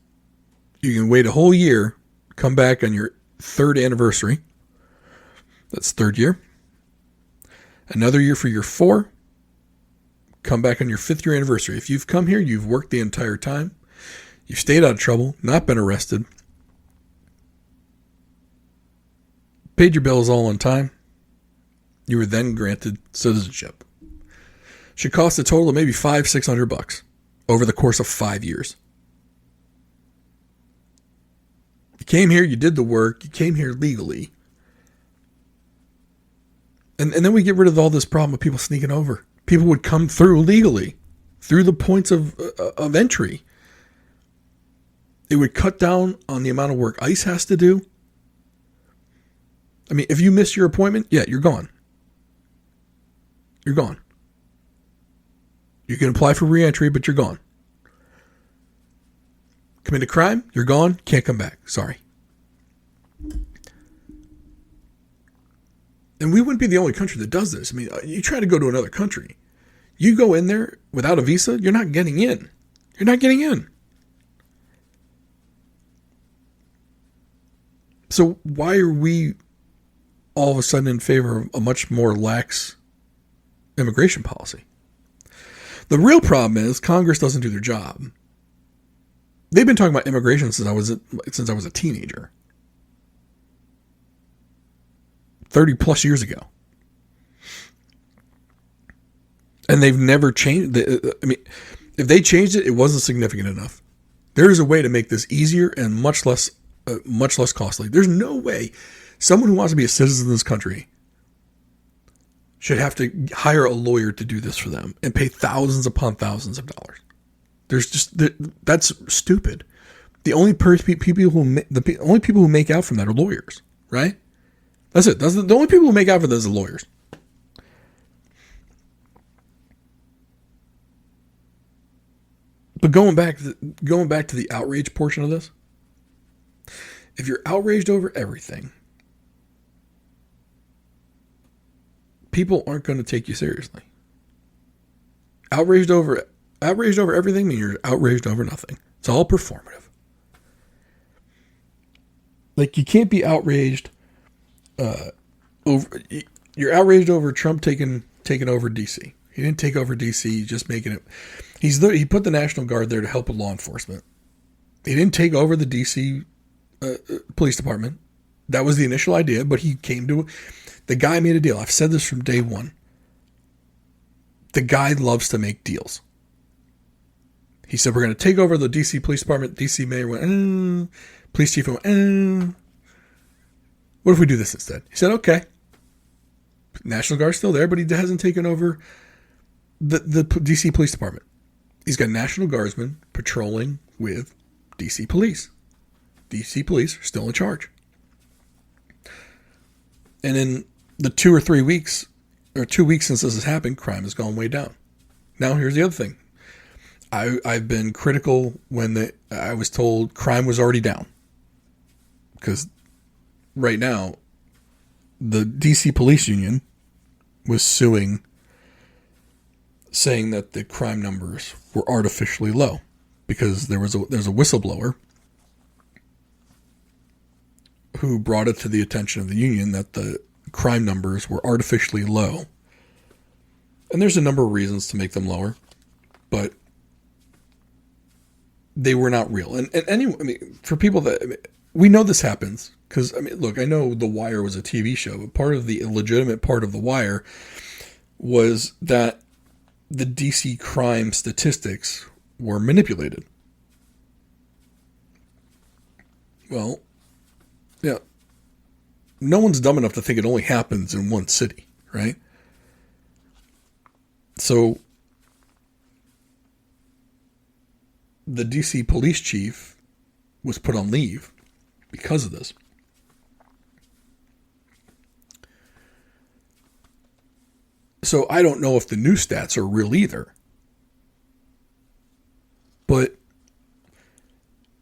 You can wait a whole year, come back on your 3rd anniversary. That's 3rd year. Another year for year 4. Come back on your 5th year anniversary. If you've come here, you've worked the entire time. You've stayed out of trouble, not been arrested. Paid your bills all on time. You were then granted citizenship. Should cost a total of maybe $500-$600 over the course of 5 years. You came here, you did the work, you came here legally. And then we get rid of all this problem of people sneaking over. People would come through legally, through the points of entry. It would cut down on the amount of work ICE has to do. I mean, if you miss your appointment, yeah, you're gone. You're gone. You can apply for re-entry, but you're gone. Commit a crime, you're gone, can't come back. Sorry. And we wouldn't be the only country that does this. I mean, you try to go to another country. You go in there without a visa, you're not getting in. You're not getting in. So why are we all of a sudden in favor of a much more lax immigration policy? The real problem is Congress doesn't do their job. They've been talking about immigration since I was a teenager. 30 plus years ago. And they've never changed. I mean, if they changed it, it wasn't significant enough. There is a way to make this easier and much less costly. There's no way someone who wants to be a citizen of this country should have to hire a lawyer to do this for them and pay thousands upon thousands of dollars. That's stupid. The only people who make out from that are lawyers, right? That's it. The only people who make out for this are lawyers. But going back to the outrage portion of this, if you're outraged over everything, people aren't going to take you seriously. Outraged over everything means you're outraged over nothing. It's all performative. Like, you can't be outraged you're outraged over Trump taking over DC. He didn't take over DC, just making it. He put the National Guard there to help with law enforcement. He didn't take over the DC police department. That was the initial idea, but the guy made a deal. I've said this from day one. The guy loves to make deals. He said, we're going to take over the DC police department. DC mayor went, police chief went, what if we do this instead? He said, okay. National Guard's still there, but he hasn't taken over the DC Police Department. He's got National Guardsmen patrolling with DC Police. DC Police are still in charge. And in the 2 weeks since this has happened, crime has gone way down. Now, here's the other thing. I've been critical when I was told crime was already down. Because right now, the DC Police Union was suing, saying that the crime numbers were artificially low because there's a whistleblower who brought it to the attention of the union that the crime numbers were artificially low. And there's a number of reasons to make them lower, but they were not real. And anyway, I mean, for people we know this happens because, I mean, look, I know The Wire was a TV show, but part of the illegitimate part of The Wire was that the DC crime statistics were manipulated. Well, yeah, no one's dumb enough to think it only happens in one city, right? So the DC police chief was put on leave because of this. So I don't know if the new stats are real either. But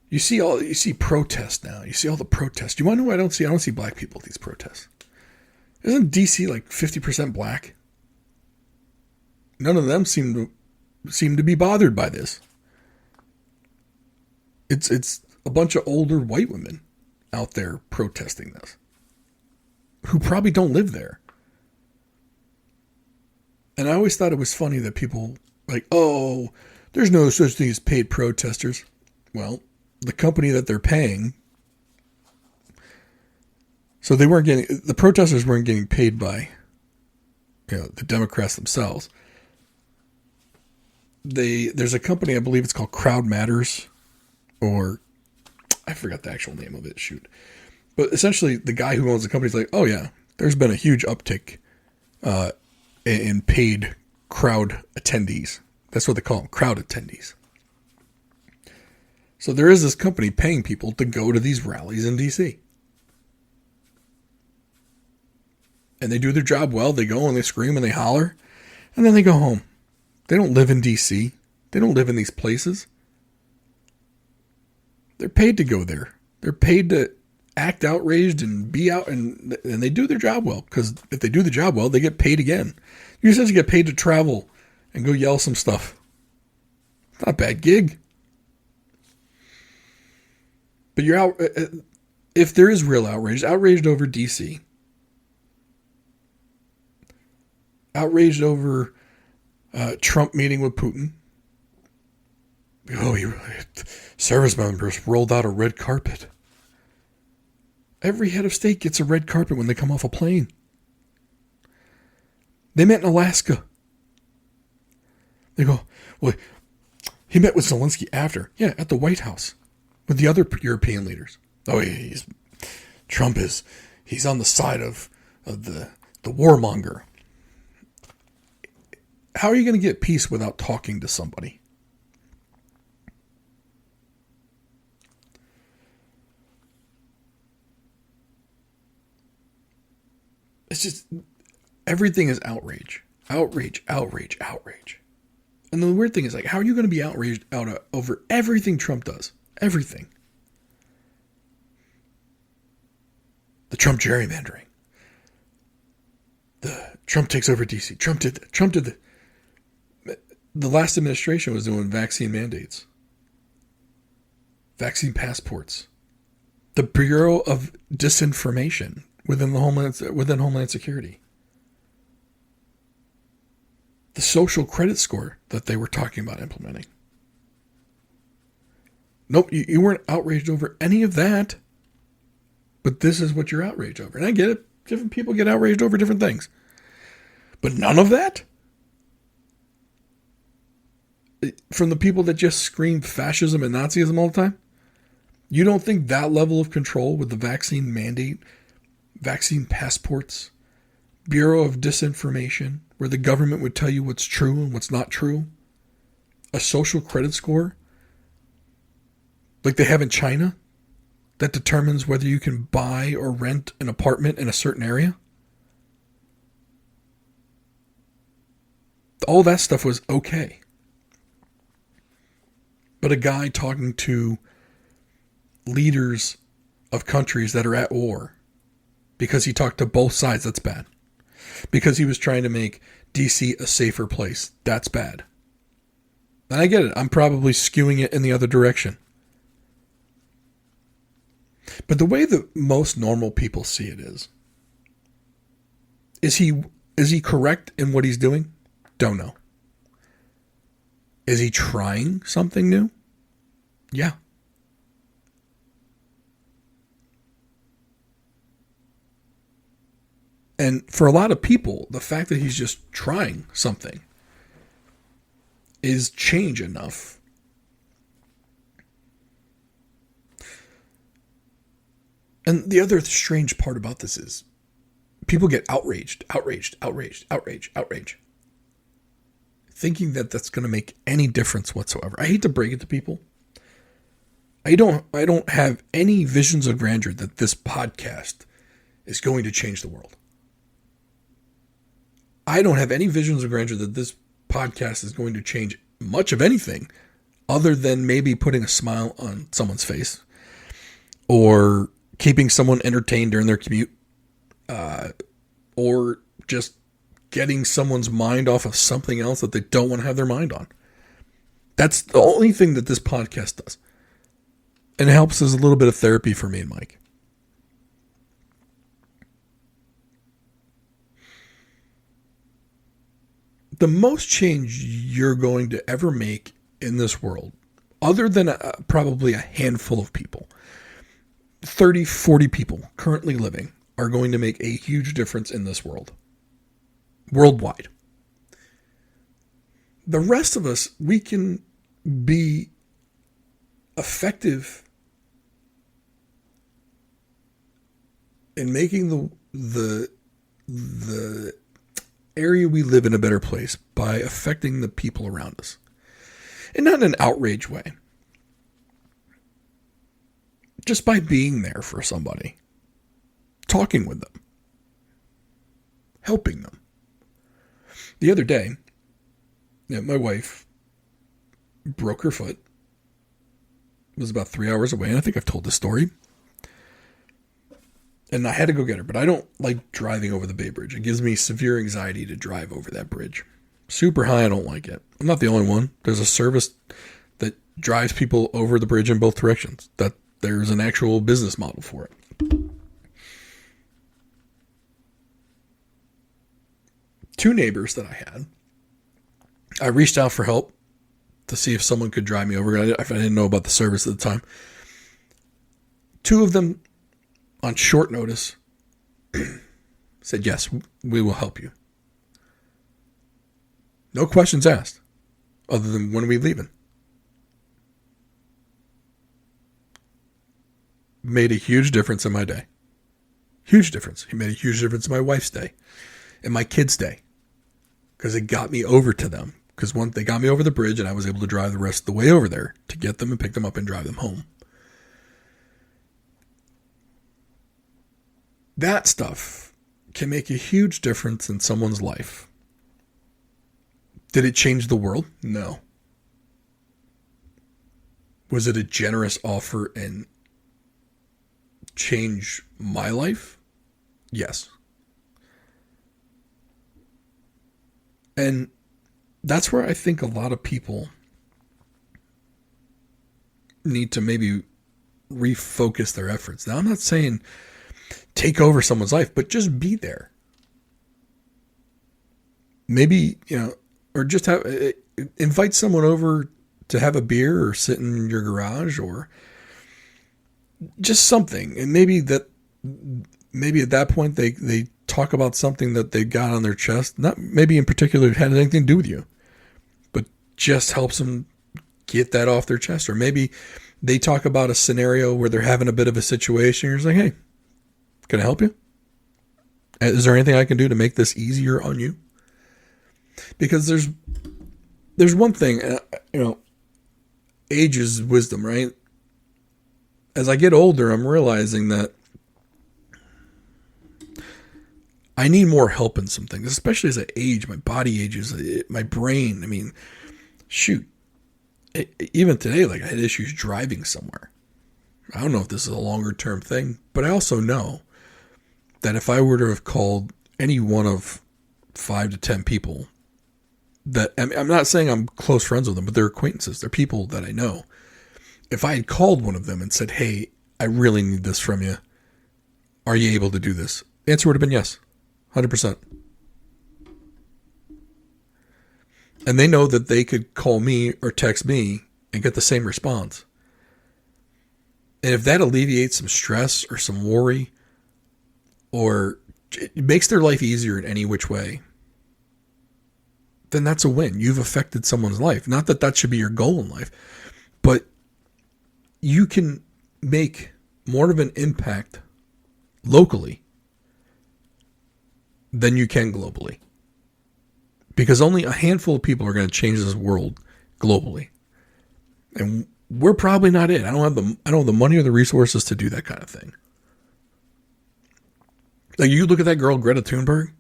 you see protests now. You see all the protests. Do you want to know what I don't see? I don't see black people at these protests. Isn't DC like 50% black? None of them seem to be bothered by this. It's a bunch of older white women out there protesting this who probably don't live there. And I always thought it was funny that people like, oh, there's no such thing as paid protesters. Well, the company that they're paying, so the protesters weren't getting paid by, the Democrats themselves. There's a company, I believe it's called Crowd Matters, or I forgot the actual name of it, shoot. But essentially, the guy who owns the company is like, oh yeah, there's been a huge uptick in paid crowd attendees. That's what they call them, crowd attendees. So there is this company paying people to go to these rallies in D.C. And they do their job well. They go and they scream and they holler, and then they go home. They don't live in D.C. They don't live in these places. They're paid to go there. They're paid to act outraged and be out, and they do their job well, because if they do the job well, they get paid again. You essentially get paid to travel and go yell some stuff. Not a bad gig. But you're out, if there is real outrage, outraged over DC, outraged over Trump meeting with Putin. Oh, service members rolled out a red carpet. Every head of state gets a red carpet when they come off a plane. They met in Alaska. They go, well, he met with Zelensky after. Yeah, at the White House with the other European leaders. Oh, he's on the side of the warmonger. How are you going to get peace without talking to somebody? It's just, everything is outrage. Outrage, outrage, outrage. And the weird thing is, like, how are you going to be outraged over everything Trump does? Everything. The Trump gerrymandering. The Trump takes over DC. Trump did that. The last administration was doing vaccine mandates. Vaccine passports. The Bureau of Disinformation within Homeland Security. The social credit score that they were talking about implementing. Nope, you weren't outraged over any of that. But this is what you're outraged over. And I get it. Different people get outraged over different things. But none of that? From the people that just scream fascism and Nazism all the time? You don't think that level of control with the vaccine mandate, vaccine passports, Bureau of Disinformation, where the government would tell you what's true and what's not true, a social credit score, like they have in China, that determines whether you can buy or rent an apartment in a certain area? All that stuff was okay. But a guy talking to leaders of countries that are at war, because he talked to both sides, that's bad. Because he was trying to make DC a safer place, that's bad. And I get it. I'm probably skewing it in the other direction. But the way that most normal people see it is he correct in what he's doing? Don't know. Is he trying something new? Yeah. And for a lot of people, the fact that he's just trying something is change enough. And the other strange part about this is people get outraged, thinking that that's going to make any difference whatsoever. I hate to break it to people. I don't have any visions of grandeur that this podcast is going to change the world. I don't have any visions of grandeur that this podcast is going to change much of anything other than maybe putting a smile on someone's face or keeping someone entertained during their commute, or just getting someone's mind off of something else that they don't want to have their mind on. That's the only thing that this podcast does. And it helps as a little bit of therapy for me and Mike. the most change you're going to ever make in this world, other than probably a handful of people, 30, 40 people currently living, are going to make a huge difference in this world. Worldwide. The rest of us, we can be effective in making the area we live in a better place by affecting the people around us. And not in an outrage way. Just by being there for somebody. Talking with them. Helping them. The other day, my wife broke her foot. It was about 3 hours away, and I think I've told this story. And I had to go get her, but I don't like driving over the Bay Bridge. It gives me severe anxiety to drive over that bridge. Super high, I don't like it. I'm not the only one. There's a service that drives people over the bridge in both directions. That there's an actual business model for it. Two neighbors that I had, I reached out for help to see if someone could drive me over. I didn't know about the service at the time. Two of them, on short notice, said, yes, we will help you. No questions asked, other than when are we leaving? Made a huge difference in my day. Huge difference. He made a huge difference in my wife's day and my kids' day. Because it got me over to them. Because once they got me over the bridge and I was able to drive the rest of the way over there to get them and pick them up and drive them home. That stuff can make a huge difference in someone's life. Did it change the world? No. Was it a generous offer and change my life? Yes. And that's where I think a lot of people need to maybe refocus their efforts. Now, I'm not saying take over someone's life, but just be there. Maybe, or just invite someone over to have a beer or sit in your garage or just something. And maybe at that point they talk about something that they got on their chest. Not maybe in particular it had anything to do with you, but just helps them get that off their chest. Or maybe they talk about a scenario where they're having a bit of a situation. You're just like, hey, can I help you? Is there anything I can do to make this easier on you? Because there's one thing, age is wisdom, right? As I get older, I'm realizing that I need more help in some things, especially as I age. My body ages, my brain. I mean, shoot. Even today, I had issues driving somewhere. I don't know if this is a longer term thing, but I also know that if I were to have called any one of 5 to 10 people that, I'm not saying I'm close friends with them, but they're acquaintances. They're people that I know. If I had called one of them and said, hey, I really need this from you. Are you able to do this? The answer would have been yes. 100%. And they know that they could call me or text me and get the same response. And if that alleviates some stress or some worry, or it makes their life easier in any which way, then that's a win. You've affected someone's life. Not that that should be your goal in life, but you can make more of an impact locally than you can globally. Because only a handful of people are going to change this world globally. And we're probably not it. I don't have the money or the resources to do that kind of thing. Like, you look at that girl, Greta Thunberg.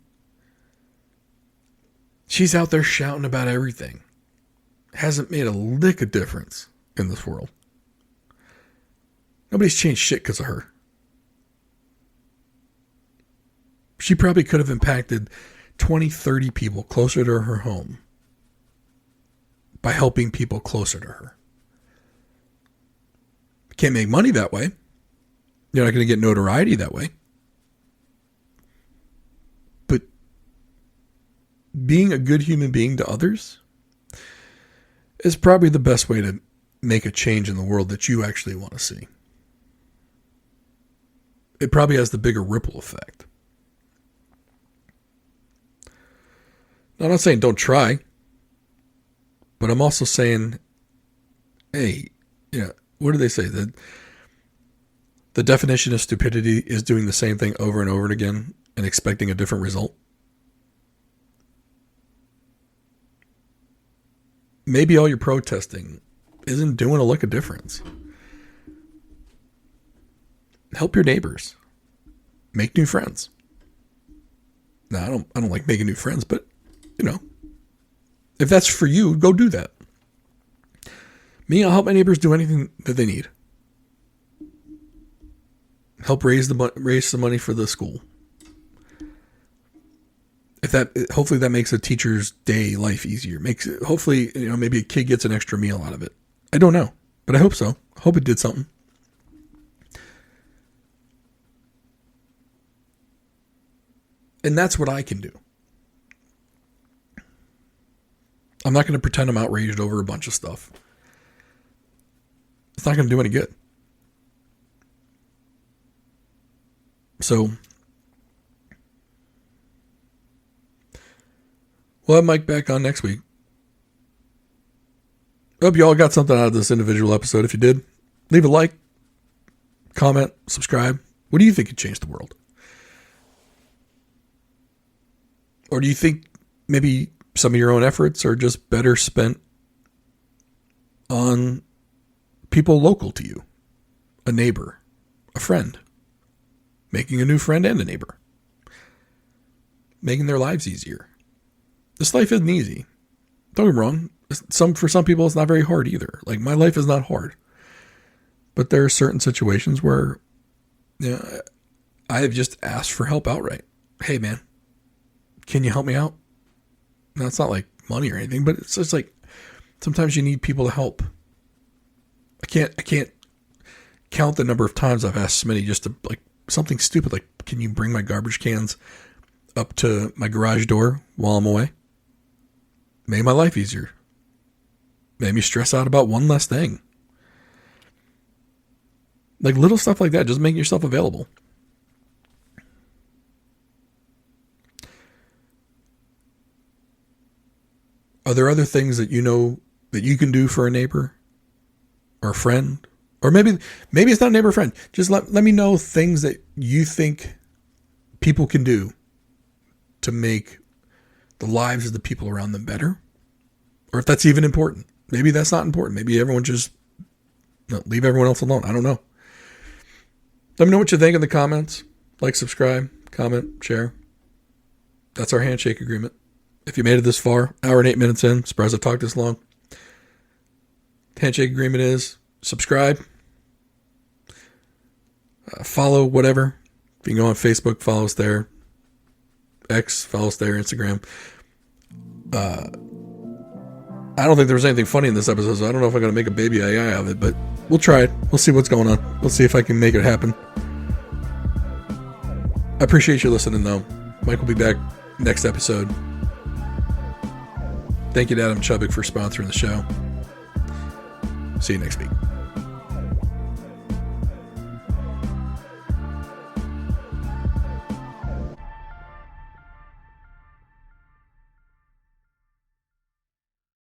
She's out there shouting about everything. Hasn't made a lick of difference in this world. Nobody's changed shit because of her. She probably could have impacted 20, 30 people closer to her home by helping people closer to her. Can't make money that way. You're not going to get notoriety that way. But being a good human being to others is probably the best way to make a change in the world that you actually want to see. It probably has the bigger ripple effect. Now, I'm not saying don't try, but I'm also saying, hey, what do they say? The definition of stupidity is doing the same thing over and over again and expecting a different result. Maybe all your protesting isn't doing a lick of difference. Help your neighbors. Make new friends. Now, I don't like making new friends, but if that's for you, go do that. Me, I'll help my neighbors do anything that they need. Help raise some money for the school. Hopefully that makes a teacher's day life easier. Hopefully, maybe a kid gets an extra meal out of it. I don't know, but I hope so. I hope it did something. And that's what I can do. I'm not going to pretend I'm outraged over a bunch of stuff. It's not going to do any good. So, we'll have Mike back on next week. Hope you all got something out of this individual episode. If you did, leave a like, comment, subscribe. What do you think could change the world? Or do you think maybe some of your own efforts are just better spent on people local to you? A neighbor, a friend, making a new friend and a neighbor, making their lives easier. This life isn't easy. Don't get me wrong. For some people, it's not very hard either. Like, my life is not hard. But there are certain situations where I have just asked for help outright. Hey, man, can you help me out? Now, it's not like money or anything, but it's just like sometimes you need people to help. I can't count the number of times I've asked somebody just to, like, something stupid like, can you bring my garbage cans up to my garage door while I'm away? Made my life easier. Made me stress out about one less thing. Like, little stuff like that, just making yourself available. Are there other things that that you can do for a neighbor or a friend? Or maybe it's not a neighbor or friend. Just let me know things that you think people can do to make the lives of the people around them better. Or if that's even important. Maybe that's not important. Maybe everyone just leave everyone else alone. I don't know. Let me know what you think in the comments. Like, subscribe, comment, share. That's our handshake agreement. If you made it this far, hour and 8 minutes in, surprised I talked this long. Handshake agreement is subscribe, follow whatever. If you can go on Facebook, follow us there. X, follow us there. Instagram. I don't think there was anything funny in this episode, so I don't know if I'm going to make a baby AI of it, but we'll try it. We'll see what's going on. We'll see if I can make it happen. I appreciate you listening, though. Mike will be back next episode. Thank you to Adam Chubbuck for sponsoring the show. See you next week.